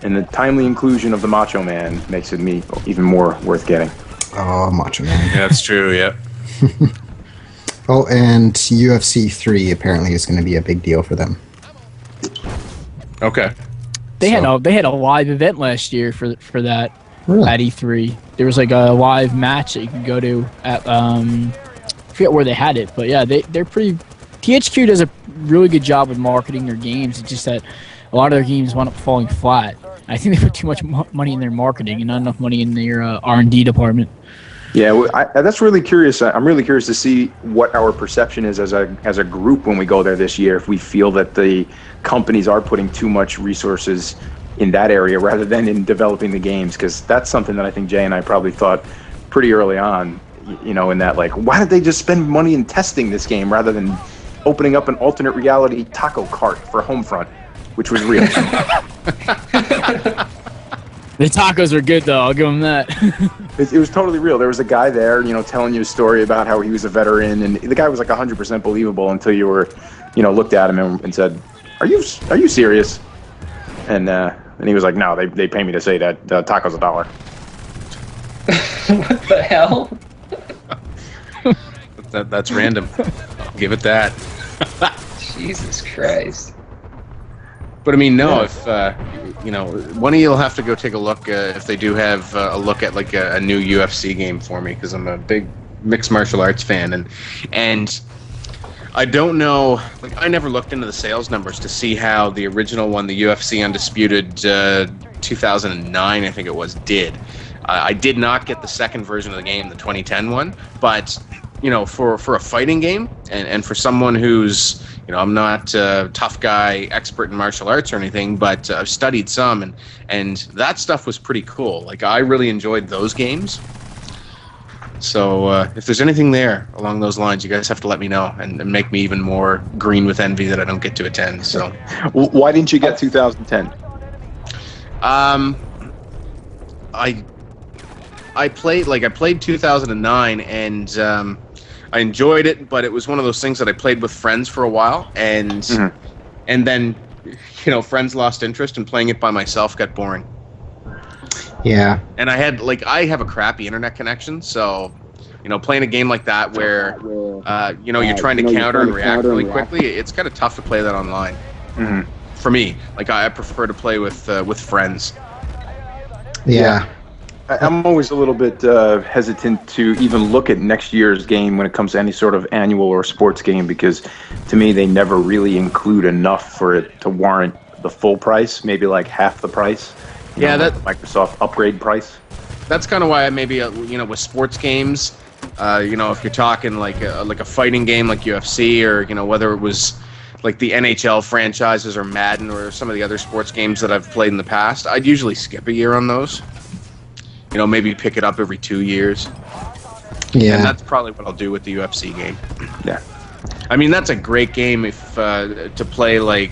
And the timely inclusion of the Macho Man makes it even more worth getting. Oh, Macho Man. Yeah, that's true, yeah. Oh, and UFC 3 apparently is going to be a big deal for them. Okay. They had a live event last year for that. Really? At E3. There was like a live match that you could go to at I forget where they had it, but yeah, they're pretty. THQ does a really good job with marketing their games. It's just that a lot of their games wound up falling flat. I think they put too much money in their marketing and not enough money in their R&D department. Yeah, that's really curious. I'm really curious to see what our perception is as a group when we go there this year. If we feel that the companies are putting too much resources in that area rather than in developing the games, because that's something that I think Jay and I probably thought pretty early on, you know, in that, like, why did they just spend money in testing this game rather than opening up an alternate reality taco cart for Homefront, which was real. The tacos are good, though. I'll give them that. It was totally real. There was a guy there, you know, telling you a story about how he was a veteran, and the guy was like 100% believable until you were, you know, looked at him and said, "Are you serious?" And he was like, "No, they pay me to say that. Taco's $1." What the hell? That's random. I'll give it that. Jesus Christ. But I mean, no. If one of you'll have to go take a look if they do have a look at like a new UFC game for me, because I'm a big mixed martial arts fan, and I don't know. Like, I never looked into the sales numbers to see how the original one, the UFC Undisputed 2009, I think it was, did. I did not get the second version of the game, the 2010 one, but for a fighting game and for someone who's I'm not a tough guy expert in martial arts or anything, but I've studied some, and that stuff was pretty cool. Like, I really enjoyed those games. So if there's anything there along those lines, you guys have to let me know and make me even more green with envy that I don't get to attend. So, why didn't you get 2010? I played 2009, and I enjoyed it, but it was one of those things that I played with friends for a while, and then friends lost interest, and playing it by myself got boring. Yeah. And I have a crappy internet connection, so playing a game like that where you're trying to counter and react really quickly, it's kind of tough to play that online. For me, I prefer to play with friends. Yeah. I'm always a little bit hesitant to even look at next year's game when it comes to any sort of annual or sports game, because to me they never really include enough for it to warrant the full price, maybe like half the price. That Microsoft upgrade price. That's kind of why I maybe with sports games, if you're talking like a fighting game like UFC, or whether it was like the NHL franchises or Madden or some of the other sports games that I've played in the past, I'd usually skip a year on those. Maybe pick it up every 2 years. Yeah. And that's probably what I'll do with the UFC game. Yeah. I mean, that's a great game if to play,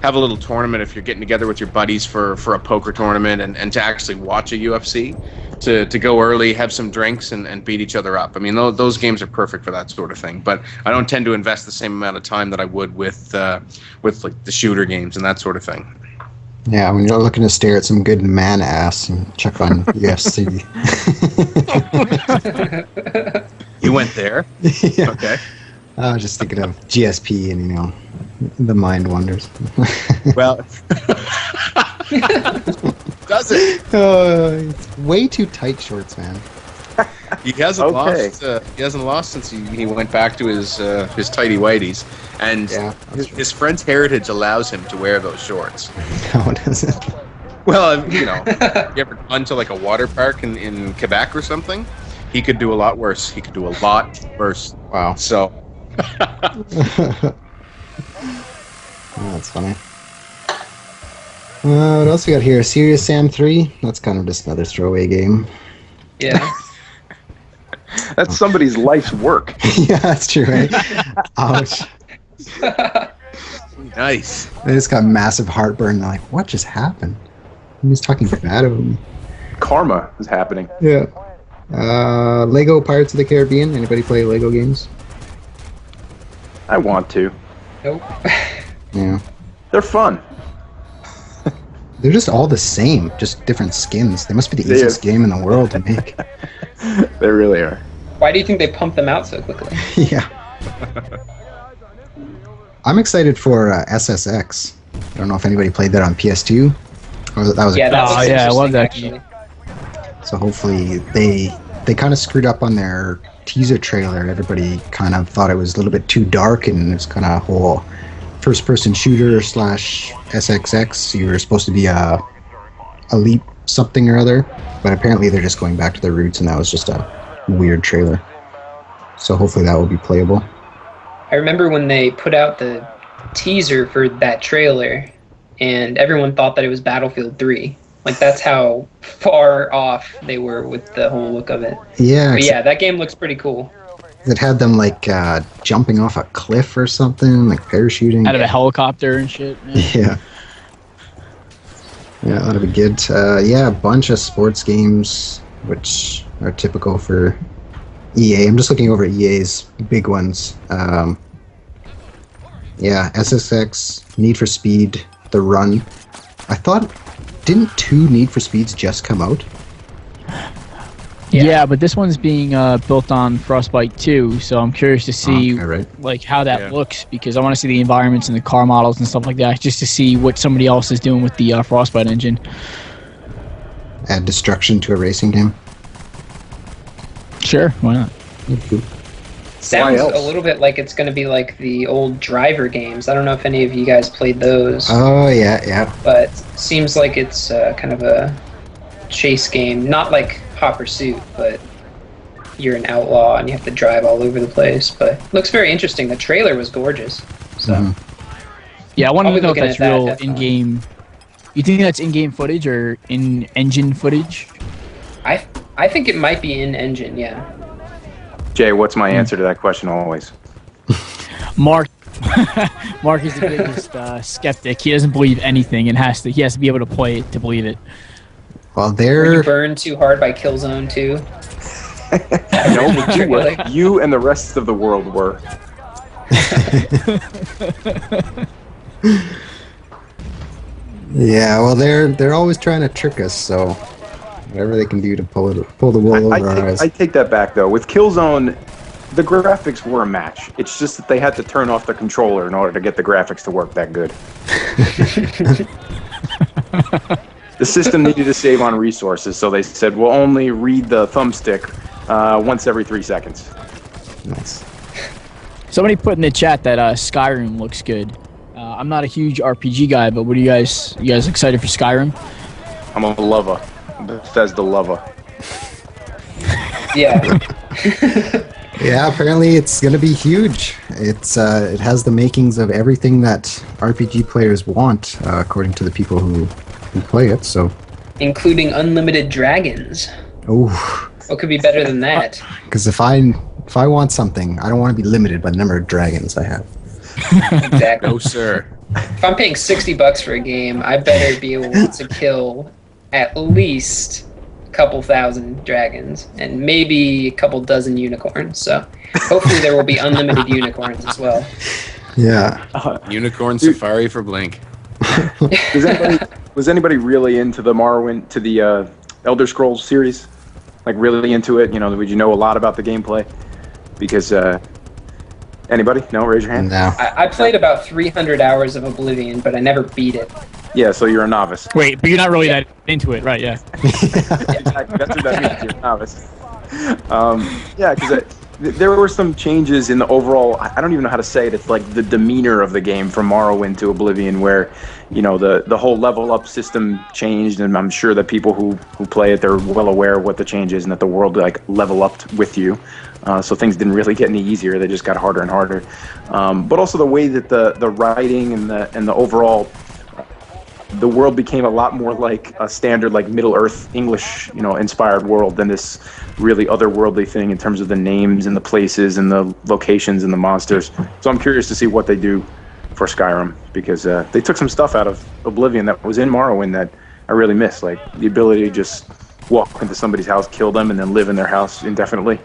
have a little tournament if you're getting together with your buddies for a poker tournament, and to actually watch a UFC, to go early, have some drinks, and beat each other up. I mean, those games are perfect for that sort of thing. But I don't tend to invest the same amount of time that I would with like the shooter games and that sort of thing. Yeah, when you're looking to stare at some good man ass and check on UFC. You went there? Yeah. Okay. I was just thinking of GSP and, the mind wanders. Well, does it? It's way too tight shorts, man. He hasn't lost. He hasn't lost since he went back to his tighty whities, and his friend's heritage allows him to wear those shorts. No, it doesn't. Well, you ever gone to like a water park in Quebec or something? He could do a lot worse. He could do a lot worse. Wow. So. Oh, that's funny. What else we got here? Serious Sam 3? That's kind of just another throwaway game. Yeah. That's somebody's life's work. Yeah, that's true, right? Ouch. Nice. They just got massive heartburn. They're like, what just happened? He's talking bad of me. Karma is happening. Yeah. Lego Pirates of the Caribbean. Anybody play Lego games? I want to. Nope. Yeah. They're fun. They're just all the same, just different skins. They must be the easiest game in the world to make. They really are. Why do you think they pump them out so quickly? Yeah. I'm excited for SSX. I don't know if anybody played that on PS2. That was I love that game. So hopefully they kind of screwed up on their teaser trailer. Everybody kind of thought it was a little bit too dark, and it's kind of a whole first-person shooter / SXX. You were supposed to be a elite something or other, but apparently they're just going back to their roots, and that was just a weird trailer. So hopefully that will be playable. I remember when they put out the teaser for that trailer, and everyone thought that it was Battlefield 3. Like, that's how far off they were with the whole look of it. Yeah. But yeah, that game looks pretty cool. It had them, like, jumping off a cliff or something, like parachuting. Out of a helicopter and shit. Yeah. Yeah, that'll be good. Yeah, a bunch of sports games, which are typical for EA. I'm just looking over EA's big ones. Yeah, SSX, Need for Speed, The Run. I thought, didn't 2 Need for Speeds just come out? Yeah, but this one's being built on Frostbite 2, so I'm curious to see Okay, right. like how that looks, because I want to see the environments and the car models and stuff like that, just to see what somebody else is doing with the Frostbite engine. Add destruction to a racing game. Sure, why not? Sounds a little bit like it's going to be like the old Driver games. I don't know if any of you guys played those. Oh yeah. But seems like it's kind of a chase game, not like Hot Pursuit, but you're an outlaw and you have to drive all over the place. But looks very interesting. The trailer was gorgeous. So Yeah, I want I'll to be know if looking that's at that, real definitely. in-game. You think that's in-game footage or in-engine footage? I think it might be in engine. Yeah. Jay, what's my answer to that question always? Mark is the biggest skeptic. He doesn't believe anything and he has to be able to play it to believe it. Well, Were you burned too hard by Killzone 2? No, but you were. You and the rest of the world were. Yeah, well, they're always trying to trick us, so whatever they can do to pull the wool over our eyes. I take that back though. With Killzone, the graphics were a match. It's just that they had to turn off the controller in order to get the graphics to work that good. The system needed to save on resources, so they said we'll only read the thumbstick once every 3 seconds. Nice. Somebody put in the chat that Skyrim looks good. I'm not a huge RPG guy, but what are you guys excited for Skyrim? I'm a lover. Bethesda lover. Yeah. Yeah, apparently it's going to be huge. It has the makings of everything that RPG players want, according to the people who play it. So, Including unlimited dragons. oh, What could be better than that? because if I want something, I don't want to be limited by the number of dragons I have. Exactly. No, sir. If I'm paying $60 for a game, I better be able to kill at least a couple thousand dragons and maybe a couple dozen unicorns. So hopefully there will be unlimited unicorns as well. Yeah. Unicorn Safari for Blink. Was anybody really into the Elder Scrolls series? Like really into it? You know, would you know a lot about the gameplay? Because anybody? No, raise your hand. No. I played about 300 hours of Oblivion, but I never beat it. Yeah, so you're a novice. Wait, but you're not really that into it, right? Yeah. Exactly. That's what that means. You're a novice. Yeah, because there were some changes in the overall. I don't even know how to say it. It's like the demeanor of the game from Morrowind to Oblivion, where you know the whole level up system changed, and I'm sure that people who play it, they're well aware of what the change is, and that the world like level upped with you. So things didn't really get any easier; they just got harder and harder. But also the way that the writing and the overall the world became a lot more like a standard like Middle Earth English, inspired world than this really otherworldly thing in terms of the names and the places and the locations and the monsters. So I'm curious to see what they do for Skyrim, because they took some stuff out of Oblivion that was in Morrowind that I really miss, like the ability to just walk into somebody's house, kill them, and then live in their house indefinitely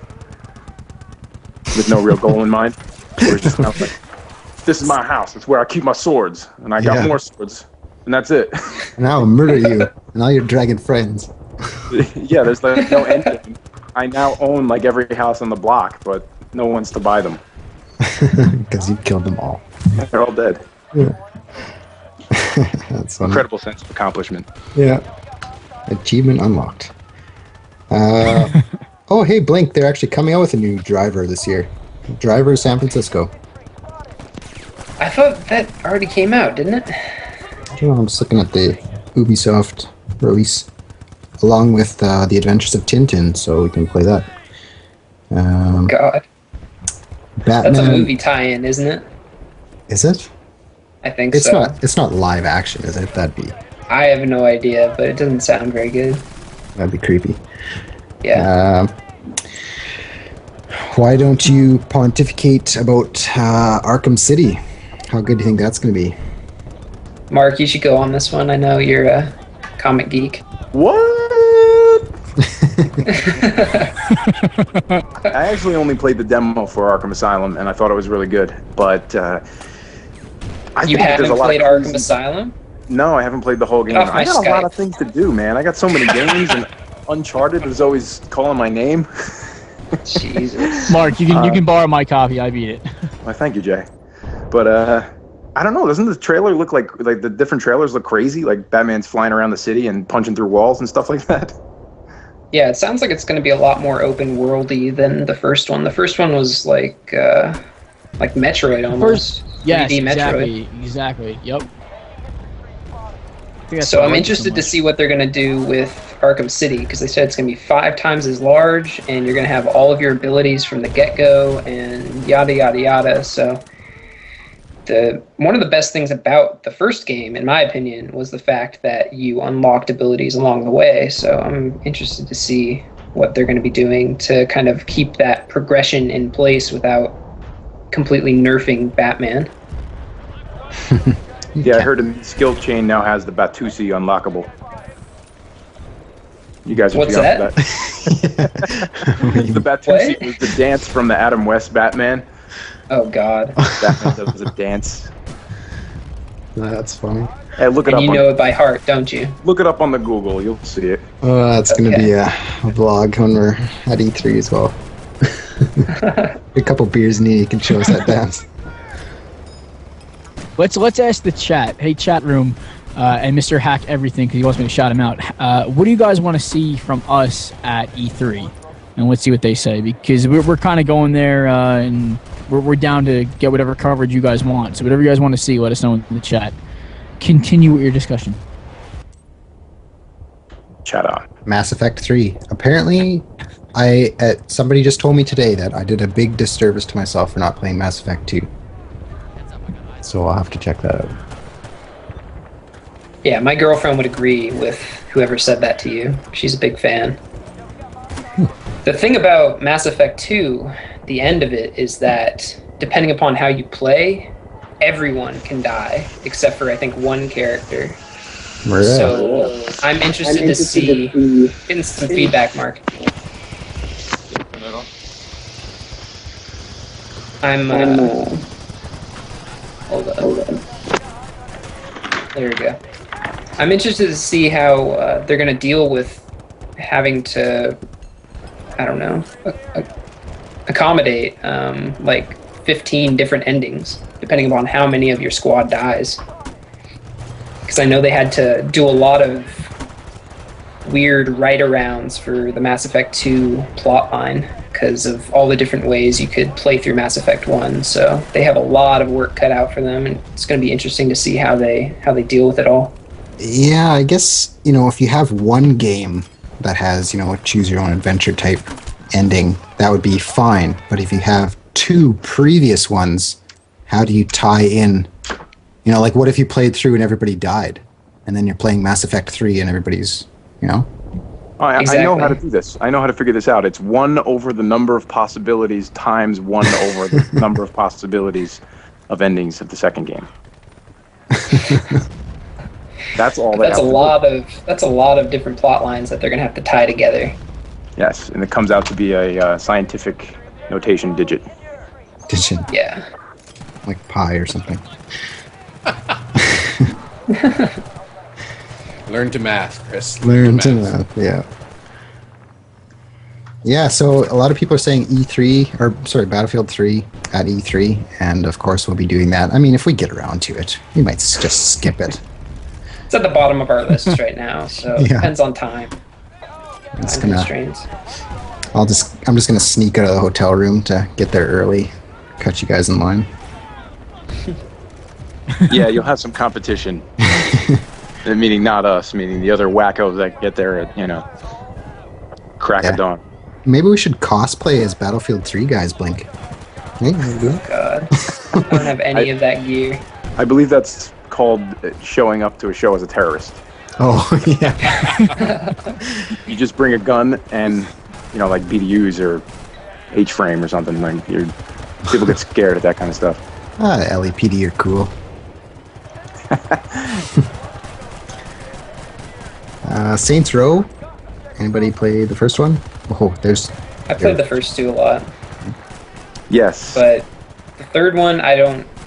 with no real goal in mind. Where it's just kind of like, this is my house. It's where I keep my swords, and I got more swords. And that's it. And I'll murder you and all your dragon friends. Yeah, there's like no end game. I now own like every house on the block, but no one's to buy them. Because you killed them all. They're all dead. Yeah. That's funny. Incredible sense of accomplishment. Yeah. Achievement unlocked. Oh, hey, Blink, they're actually coming out with a new driver this year. Driver San Francisco. I thought that already came out, didn't it? I don't know, I'm just looking at the Ubisoft release, along with the Adventures of Tintin, so we can play that. God. Batman. That's a movie tie-in, isn't it? Is it? I think It's so. not. It's not live action, is it? That'd be I have no idea, but it doesn't sound very good. creepy. Yeah. Why don't you pontificate about Arkham City? How good do you think that's going to be? Mark, you should go on this one. I know you're a comic geek. What? I actually only played the demo for Arkham Asylum, and I thought it was really good. But I You think haven't there's a lot played of Arkham Asylum? No, I haven't played the whole game. Get off my I got a lot Skype. of things to do, man. I got so many games, and Uncharted was always calling my name. Jesus. Mark, you can borrow my copy. I beat it. Well, thank you, Jay. But I don't know. Doesn't the trailer look like the different trailers look crazy? Like Batman's flying around the city and punching through walls and stuff like that. Yeah, it sounds like it's going to be a lot more open worldy than the first one. The first one was like Metroid almost. Yes, 3D Metroid. exactly. Yep. So I'm interested to see what they're going to do with Arkham City, because they said it's going to be 5 times as large, and you're going to have all of your abilities from the get-go, and yada yada yada. So one of the best things about the first game, in my opinion, was the fact that you unlocked abilities along the way. So I'm interested to see what they're going to be doing to kind of keep that progression in place without completely nerfing Batman. Yeah, I heard the skill chain now has the Batusi unlockable. You guys are What's too young that? for that. The Batusi was the dance from the Adam West Batman. Oh, God. Batman does a dance. That's funny. Hey, look it And up. you know it by heart, don't you? Look it up on the Google. You'll see it. Oh, that's going to Okay. be a vlog when we're at E3 as well. A couple beers in you, you can show us that dance. Let's ask the chat. Hey, chat room, and Mr. Hack Everything, because he wants me to shout him out. What do you guys want to see from us at E3? And let's see what they say, because we're kind of going there, and we're down to get whatever coverage you guys want. So whatever you guys want to see, let us know in the chat. Continue with your discussion. Chat on. Mass Effect 3. Apparently, somebody just told me today that I did a big disservice to myself for not playing Mass Effect 2. So I'll have to check that out. Yeah, my girlfriend would agree with whoever said that to you. She's a big fan. The thing about Mass Effect 2, the end of it, is that depending upon how you play, everyone can die, except for, I think, one character. Right. So I'm interested to see... Getting some feedback, Mark. Hold on. There we go. I'm interested to see how they're going to deal with having to, I don't know, accommodate like 15 different endings, depending upon how many of your squad dies. Because I know they had to do a lot of weird write-arounds for the Mass Effect 2 plotline because of all the different ways you could play through Mass Effect 1. So they have a lot of work cut out for them, and it's going to be interesting to see how they deal with it all. Yeah, I guess, if you have one game that has, a choose your own adventure type ending, that would be fine. But if you have 2 previous ones, how do you tie in? Like what if you played through and everybody died? And then you're playing Mass Effect 3 and everybody's, I Exactly. know how to do this. I know how to figure this out. It's 1 over the number of possibilities times 1 over the number of possibilities of endings of the second game. That's all. That's a lot of different plot lines that they're going to have to tie together. Yes, and it comes out to be a scientific notation digit. Yeah. Like pi or something. Learn to math, Chris. Learn to math, yeah. Yeah, so a lot of people are saying Battlefield 3 at E3, and of course we'll be doing that. I mean, if we get around to it, we might just skip it. It's at the bottom of our list right now, so it depends on time. It's Time gonna. constraints. I'm just gonna sneak out of the hotel room to get there early, cut you guys in line. Yeah, you'll have some competition. Meaning not us, meaning the other wackos that get there at, crack of dawn. Maybe we should cosplay as Battlefield 3 guys, Blink. Hey, God, I don't have any of that gear. I believe that's called showing up to a show as a terrorist. oh, yeah. You just bring a gun and, like BDUs or H-frame or something. Like people get scared at that kind of stuff. LAPD are cool. Saints Row. Anybody play the first one? Oh, I played the first 2 a lot, Yes. but the third one, I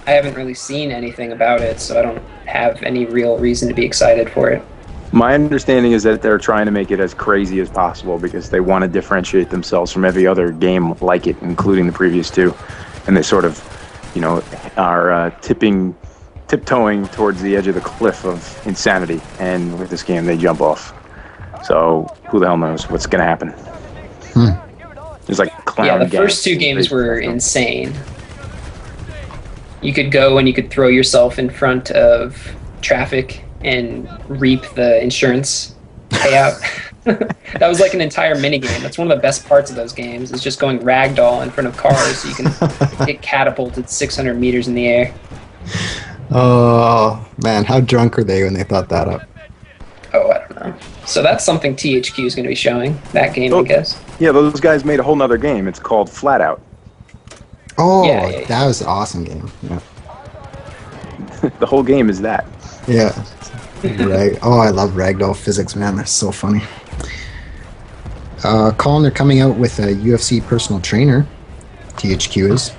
haven't really seen anything about it, so I don't have any real reason to be excited for it. My understanding is that they're trying to make it as crazy as possible because they want to differentiate themselves from every other game like it, including the previous two. And they sort of, are tiptoeing towards the edge of the cliff of insanity. And with this game, they jump off. So who the hell knows what's going to happen? There's like clown Yeah, the gangs. first two games were insane. You could go and you could throw yourself in front of traffic and reap the insurance payout. That was like an entire minigame. That's one of the best parts of those games, is just going ragdoll in front of cars so you can get catapulted 600 meters in the air. Oh, man, how drunk are they when they thought that up? Oh, I don't know. So that's something THQ is going to be showing, that game, I guess. Yeah, those guys made a whole nother game. It's called Flat Out. Oh, Yeah. that was an awesome game. Yeah. The whole game is that. Yeah. Right. Oh, I love ragdoll physics, man. That's so funny. Colin, they're coming out with a UFC personal trainer. THQ is.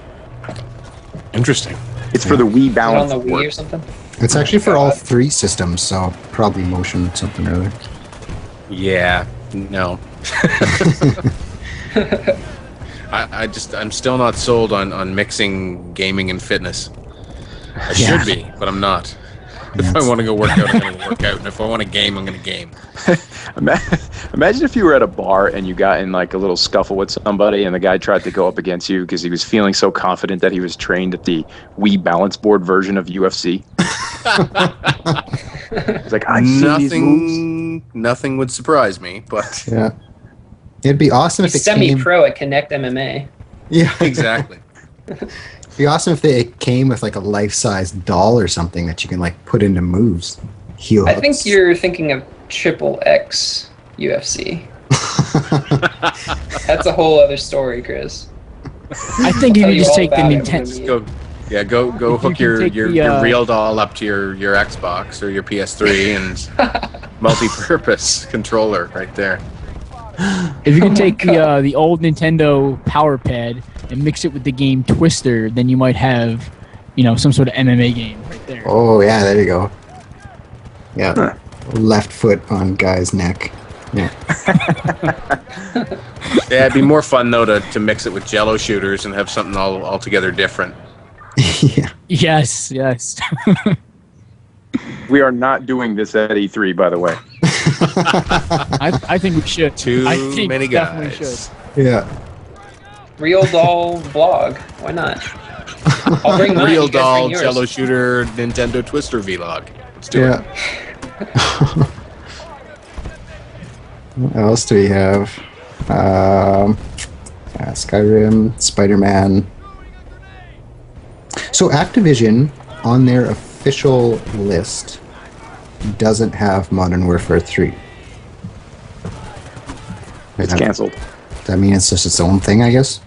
Interesting. It's for the Wii Is it on balance. the Wii board. or something? It's actually for all three systems, so probably motion something or other. Yeah. No. I'm still not sold on mixing gaming and fitness. I should be, but I'm not. If I want to go work out, I'm going to work out. And if I want to game, I'm going to game. Imagine if you were at a bar and you got in like a little scuffle with somebody and the guy tried to go up against you because he was feeling so confident that he was trained at the Wii balance board version of UFC. It's like, I see these moves. Nothing would surprise me, but Yeah. It'd be awesome if He's it came... semi-pro at Connect MMA. Yeah. exactly. It'd be awesome if it came with like a life-size doll or something that you can like put into moves. Heel I think hooks. you're thinking of XXX UFC. That's a whole other story, Chris. I think you Tell could you just all take the about it Nintendo. when Go If hook you your can take your the, real doll up to your Xbox or your PS3 and multi-purpose controller right there. If you Oh can my take God. the old Nintendo Power Pad and mix it with the game Twister, then you might have, some sort of MMA game right there. Oh, yeah, there you go. Yeah. Huh. Left foot on guy's neck. Yeah. Yeah, it'd be more fun though to mix it with Jello shooters and have something altogether different. Yeah. Yes. We are not doing this at E3, by the way. I think we should. Too I think many we definitely guys. Yeah. Real doll vlog. Why not? I'll bring mine. Real you guys doll bring yours. Jello shooter Nintendo Twister vlog. Let's do it. What else do we have? Skyrim, Spider-Man. So Activision, on their official list, doesn't have Modern Warfare 3. It's canceled. Does that mean it's just its own thing, I guess?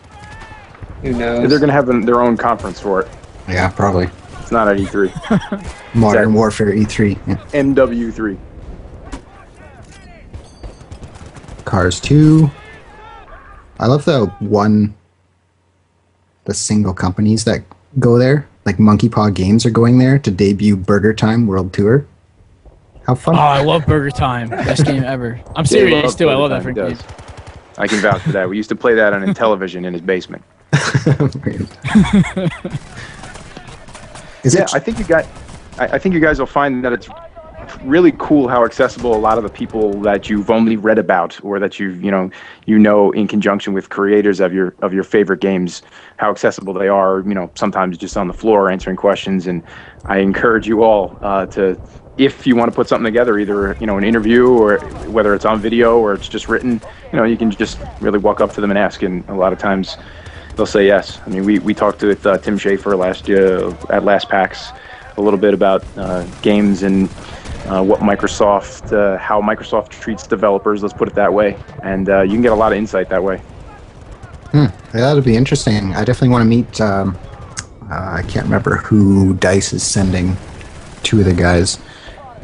Who knows? They're going to have their own conference for it. Yeah, probably. It's not at E3. Modern Warfare E3. Yeah. MW3. Cars 2. I love the single companies that go there. Like Monkey Paw Games are going there to debut Burger Time World Tour. How fun. Oh, I love Burger Time. Best game ever. I'm serious, too. I love that freaking game. I can vouch for that. We used to play that on a television in his basement. Is Yeah, it? I think you guys will find that it's really cool how accessible a lot of the people that you've only read about or that you know in conjunction with creators of your favorite games, how accessible they are, sometimes just on the floor answering questions. And I encourage you all to, if you want to put something together, either an interview or whether it's on video or it's just written, you can just really walk up to them and ask, and a lot of times they'll say yes. I mean, we talked with Tim Schafer last year at Last PAX a little bit about games and what Microsoft, how Microsoft treats developers, let's put it that way, and you can get a lot of insight that way. Yeah, that'll be interesting. I definitely want to meet. I can't remember who DICE is sending. Two of the guys.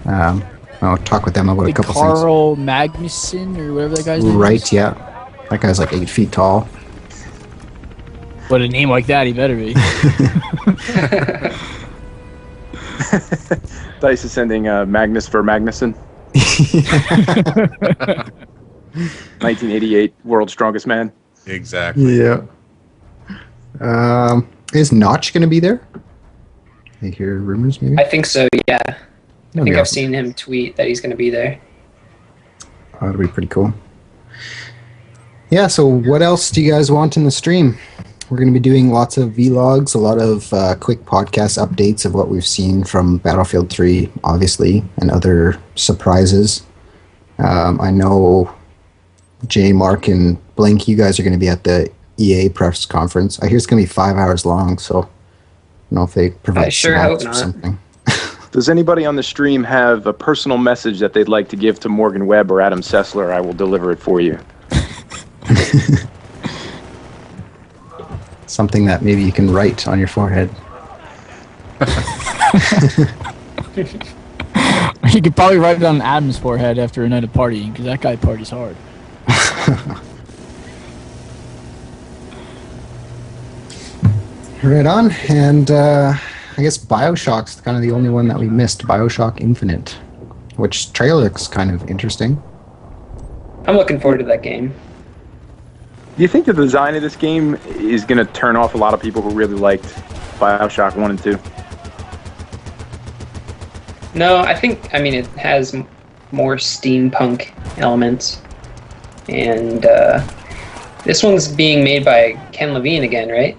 I'll talk with them about a couple things. Carl Magnuson or whatever that guy's name is. Right, yeah. That guy's like 8 feet tall. But a name like that, he better be. DICE is sending Magnus for Magnuson. 1988 World's Strongest Man. Exactly. Yeah. Is Notch going to be there? I hear rumors, maybe? I think so, yeah. I That'd think be I've awesome. seen him tweet that he's going to be there. That'd be pretty cool. Yeah, so what else do you guys want in the stream? We're going to be doing lots of vlogs, a lot of quick podcast updates of what we've seen from Battlefield 3, obviously, and other surprises. I know Jay, Mark, and Blink, you guys are going to be at the EA press conference. I hear it's going to be 5 hours long, so I don't know if they provide I sure hope snacks or not. something. Does anybody on the stream have a personal message that they'd like to give to Morgan Webb or Adam Sessler? I will deliver it for you. Something that maybe you can write on your forehead. You could probably write it on Adam's forehead after a night of partying, because that guy parties hard. Right on, and I guess Bioshock's kind of the only one that we missed, Bioshock Infinite, which trailer looks kind of interesting. I'm looking forward to that game. Do you think the design of this game is going to turn off a lot of people who really liked Bioshock 1 and 2? No, I mean, it has more steampunk elements. And this one's being made by Ken Levine again, right?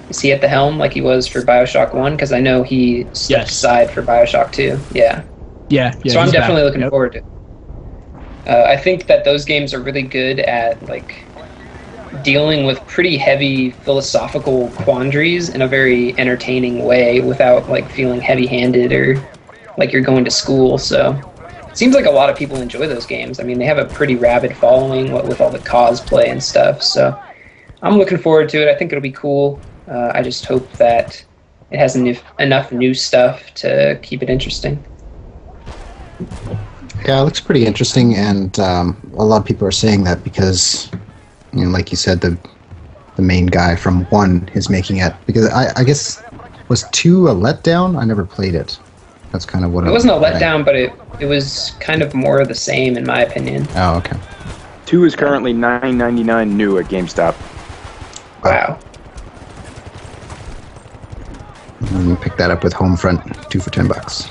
Is he at the helm like he was for Bioshock 1? Because I know he stepped aside for Bioshock 2. Yeah. Yeah. So I'm he's definitely back. looking forward to it. I think that those games are really good at, like, dealing with pretty heavy philosophical quandaries in a very entertaining way without, like, feeling heavy-handed or like you're going to school. So it seems like a lot of people enjoy those games. I mean, they have a pretty rabid following with all the cosplay and stuff. So I'm looking forward to it. I think it'll be cool. I just hope that it has enough new stuff to keep it interesting. Yeah, it looks pretty interesting, and a lot of people are saying that because, you know, like you said, the main guy from 1 is making it. Because I guess, was 2 a letdown? I never played it. That's kind of what It wasn't a letdown, but it was kind of more of the same, in my opinion. Oh, okay. 2 is currently $9.99 new at GameStop. Wow. And you pick that up with Homefront 2 for $10.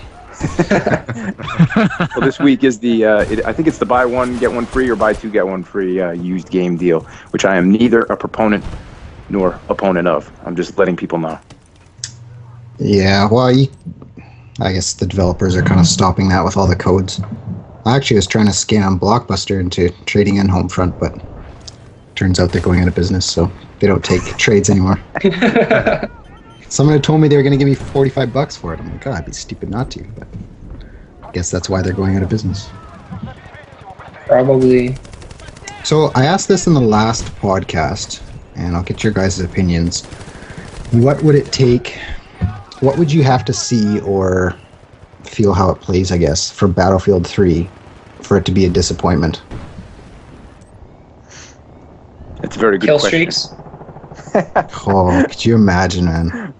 Well, this week is I think it's the buy one, get one free or buy two, get one free used game deal, which I am neither a proponent nor opponent of. I'm just letting people know. Yeah, well, I guess the developers are kind of stopping that with all the codes. I actually was trying to scam Blockbuster into trading in Homefront, but turns out they're going out of business, so they don't take trades anymore. Someone had told me they were going to give me $45 for it. I'm like, God, I'd be stupid not to, but I guess that's why they're going out of business. Probably. So I asked this in the last podcast, and I'll get your guys' opinions. What would it take? What would you have to see or feel how it plays, I guess, for Battlefield 3 for it to be a disappointment? It's a very good Kill question. streaks? Oh, could you imagine, man?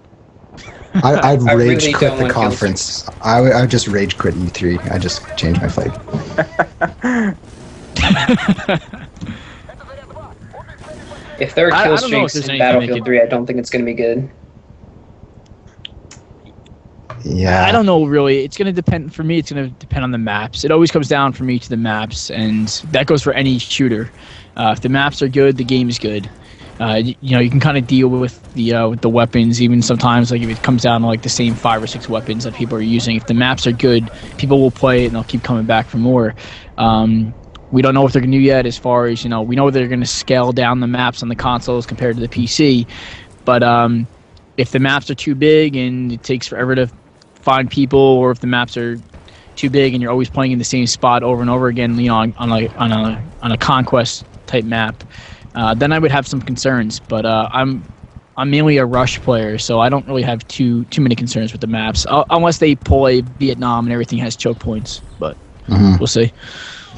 I'd I rage really quit don't the want kill conference. I would just rage quit E3. I just change my flag. If there are I kill don't know if streaks there's in anything they Battlefield could- 3, I don't think it's going to be good. Yeah. I don't know, really. It's going to depend. For me, it's going to depend on the maps. It always comes down for me to the maps, and that goes for any shooter. If the maps are good, the game is good. You know, you can kind of deal with the weapons, even sometimes, like if it comes down to like the same 5 or 6 weapons that people are using. If the maps are good, people will play it and they'll keep coming back for more. We don't know what they're going to do yet as far as, you know, we know they're going to scale down the maps on the consoles compared to the PC. But if the maps are too big and it takes forever to find people, or if the maps are too big and you're always playing in the same spot over and over again, you know, on a conquest type map, then I would have some concerns. But I'm mainly a rush player, so I don't really have too many concerns with the maps, unless they pull a Vietnam and everything has choke points. But we'll see.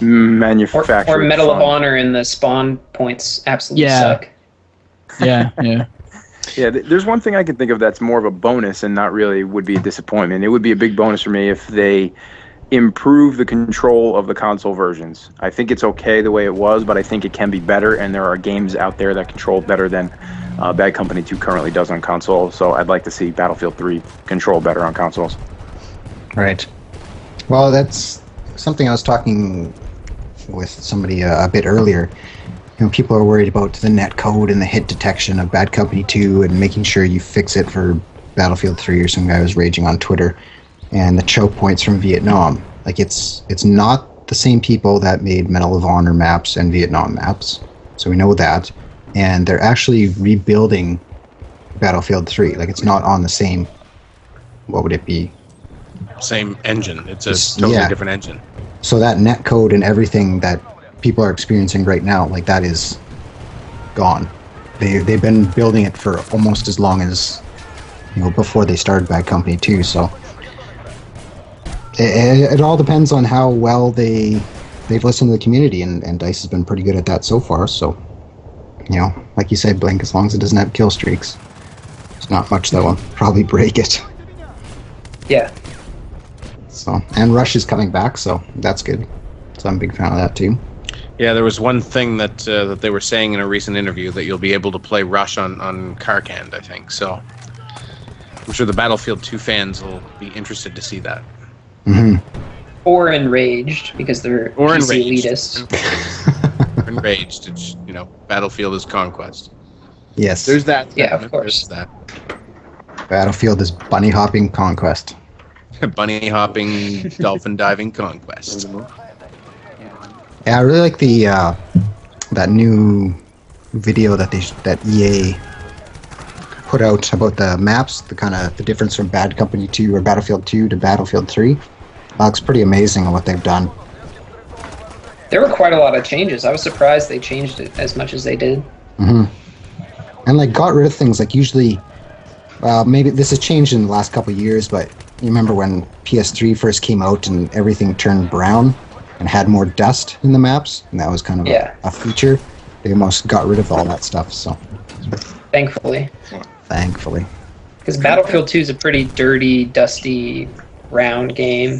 Manufactured Or Medal of fun. Honor and the spawn points absolutely suck. Yeah. Yeah, there's one thing I can think of that's more of a bonus and not really would be a disappointment. It would be a big bonus for me if they improve the control of the console versions. I think it's okay the way it was, but I think it can be better, and there are games out there that control better than Bad Company 2 currently does on console, so I'd like to see Battlefield 3 control better on consoles. Right. Well, that's something I was talking with somebody a bit earlier. You know, people are worried about the net code and the hit detection of Bad Company 2 and making sure you fix it for Battlefield 3, or some guy was raging on Twitter, and the choke points from Vietnam. Like, it's not the same people that made Medal of Honor maps and Vietnam maps, so we know that. And they're actually rebuilding Battlefield 3. Like, it's not on the same, what would it be? Same engine. It's a totally different engine. So that net code and everything that people are experiencing right now, like, that is gone. They've been building it for almost as long as, you know, before they started Bad Company 2, so it all depends on how well they've listened to the community, and DICE has been pretty good at that so far, so, you know, like you said, Blink, as long as it doesn't have kill streaks, there's not much that will probably break it. Yeah. So, and Rush is coming back, so that's good. So I'm a big fan of that too. Yeah, there was one thing that they were saying in a recent interview, that you'll be able to play Rush on Carcand, I think. So I'm sure the Battlefield 2 fans will be interested to see that. Mm-hmm. Or enraged, because they're PC elitists. Enraged. It's, you know, Battlefield is conquest. Yes. There's that. Yeah, of course. There's that. Battlefield is bunny hopping conquest. Bunny hopping, dolphin diving conquest. Yeah, I really like the that new video that EA put out about the maps, the difference from Bad Company 2 or Battlefield 2 to Battlefield 3. Looks pretty amazing on what they've done. There were quite a lot of changes. I was surprised they changed it as much as they did. Mm-hmm. And like got rid of things like usually, maybe this has changed in the last couple of years, but you remember when PS3 first came out and everything turned brown and had more dust in the maps, and that was kind of a feature. They almost got rid of all that stuff. So thankfully. Because Battlefield 2 is a pretty dirty, dusty, round game.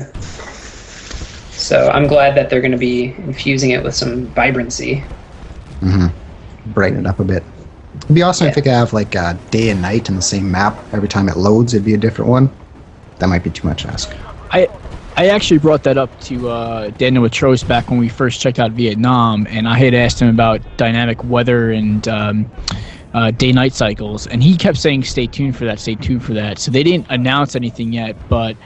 So I'm glad that they're going to be infusing it with some vibrancy. Mm-hmm. Brighten it up a bit. It'd be awesome if it could have like day and night in the same map. Every time it loads, it'd be a different one. That might be too much to ask. I actually brought that up to Daniel Witros back when we first checked out Vietnam, and I had asked him about dynamic weather and day-night cycles, and he kept saying stay tuned for that, stay tuned for that. So they didn't announce anything yet, but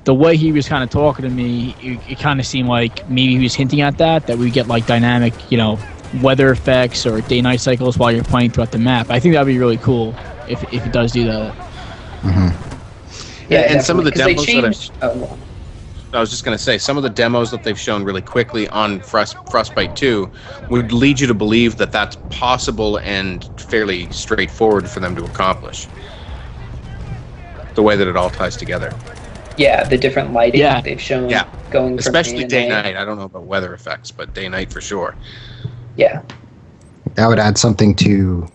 the way he was kind of talking to me, it kind of seemed like maybe he was hinting at that we get like dynamic, you know, weather effects or day-night cycles while you're playing throughout the map. I think that would be really cool if it does do that. Mm-hmm. Yeah, and some of the demos that I was just going to say, some of the demos that they've shown really quickly on Frostbite 2 would lead you to believe that that's possible and fairly straightforward for them to accomplish. The way that it all ties together. Yeah, the different lighting they've shown going especially from day to night. I don't know about weather effects, but day-night for sure. Yeah. That would add something to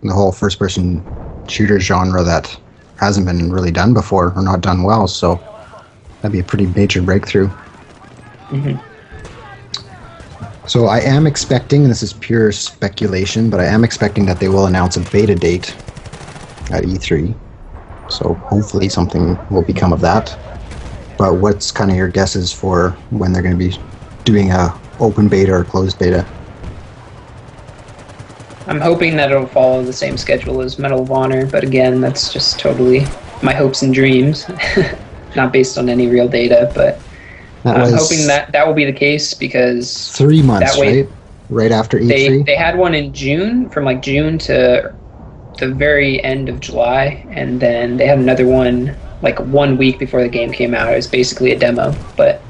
the whole first-person shooter genre that hasn't been really done before or not done well, so that'd be a pretty major breakthrough. Mm-hmm. So I am expecting, and this is pure speculation, but I am expecting that they will announce a beta date at E3. So hopefully something will become of that. But what's kind of your guesses for when they're going to be doing a open beta or closed beta? I'm hoping that it'll follow the same schedule as Medal of Honor, but again, that's just totally my hopes and dreams. Not based on any real data, but I'm hoping that will be the case, because 3 months, that way, right after E3? They had one in June, from like June to the very end of July, and then they had another one like 1 week before the game came out. It was basically a demo, but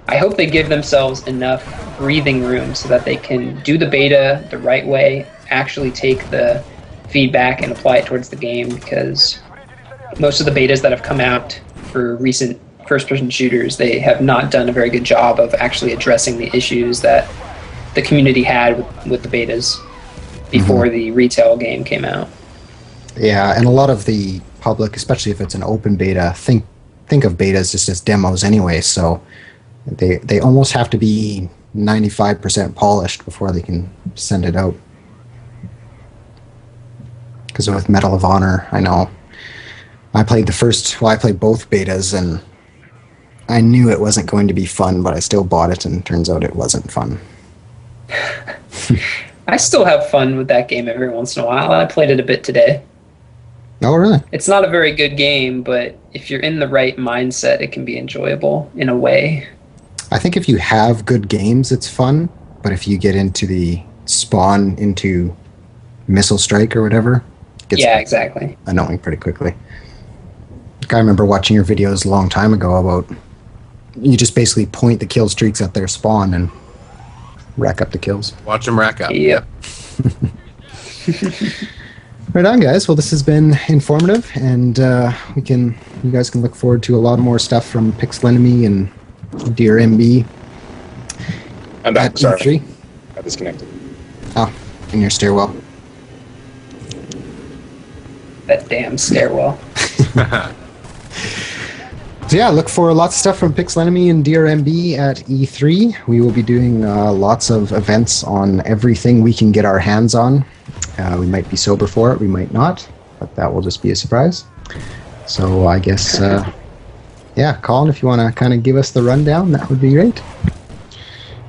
I hope they give themselves enough breathing room so that they can do the beta the right way, actually take the feedback and apply it towards the game, because most of the betas that have come out for recent first-person shooters, they have not done a very good job of actually addressing the issues that the community had with the betas before the retail game came out. Yeah, and a lot of the public, especially if it's an open beta, think think of betas just as demos anyway, so they almost have to be 95% polished before they can send it out. Because with Medal of Honor, I know I played both betas, and I knew it wasn't going to be fun, but I still bought it, and it turns out it wasn't fun. I still have fun with that game every once in a while. I played it a bit today. Oh, really? It's not a very good game, but if you're in the right mindset, it can be enjoyable in a way. I think if you have good games, it's fun, but if you get into the spawn into missile strike or whatever, it gets exactly. annoying pretty quickly. I remember watching your videos a long time ago about you just basically point the kill streaks at their spawn and rack up the kills. Watch them rack up. Yep. Right on, guys. Well, this has been informative, and you guys can look forward to a lot more stuff from pixelenemyRevive and DCRU. I'm back. At Sorry. E3. I disconnected. Oh, in your stairwell. That damn stairwell. So yeah, look for lots of stuff from pixelenemyRevive and DCRU at E3. We will be doing lots of events on everything we can get our hands on. We might be sober for it, we might not, but that will just be a surprise. So I guess, yeah, Colin, if you want to kind of give us the rundown, that would be great.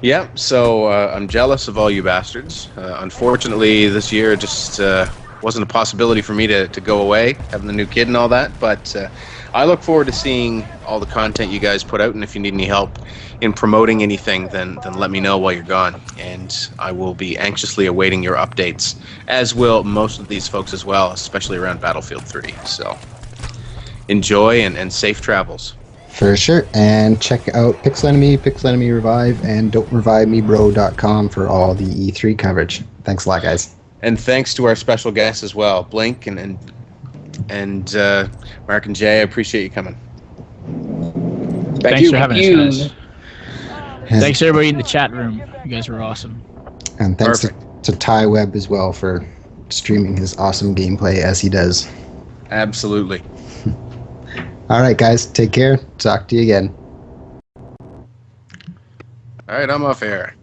Yeah, so I'm jealous of all you bastards. Unfortunately, this year just wasn't a possibility for me to go away, having the new kid and all that, but I look forward to seeing all the content you guys put out, and if you need any help in promoting anything, then let me know while you're gone, and I will be anxiously awaiting your updates, as will most of these folks as well, especially around Battlefield 3. So enjoy and safe travels. For sure, and check out pixelenemyRevive, and don'trevivemebro.com for all the E3 coverage. Thanks a lot, guys. And thanks to our special guests as well, Blink and Mark and Jay. I appreciate you coming. Thanks for having us, guys. And Thanks everybody in the chat room. You guys were awesome. And thanks to TyeWebb as well for streaming his awesome gameplay as he does. Absolutely. All right, guys. Take care. Talk to you again. All right, I'm off air.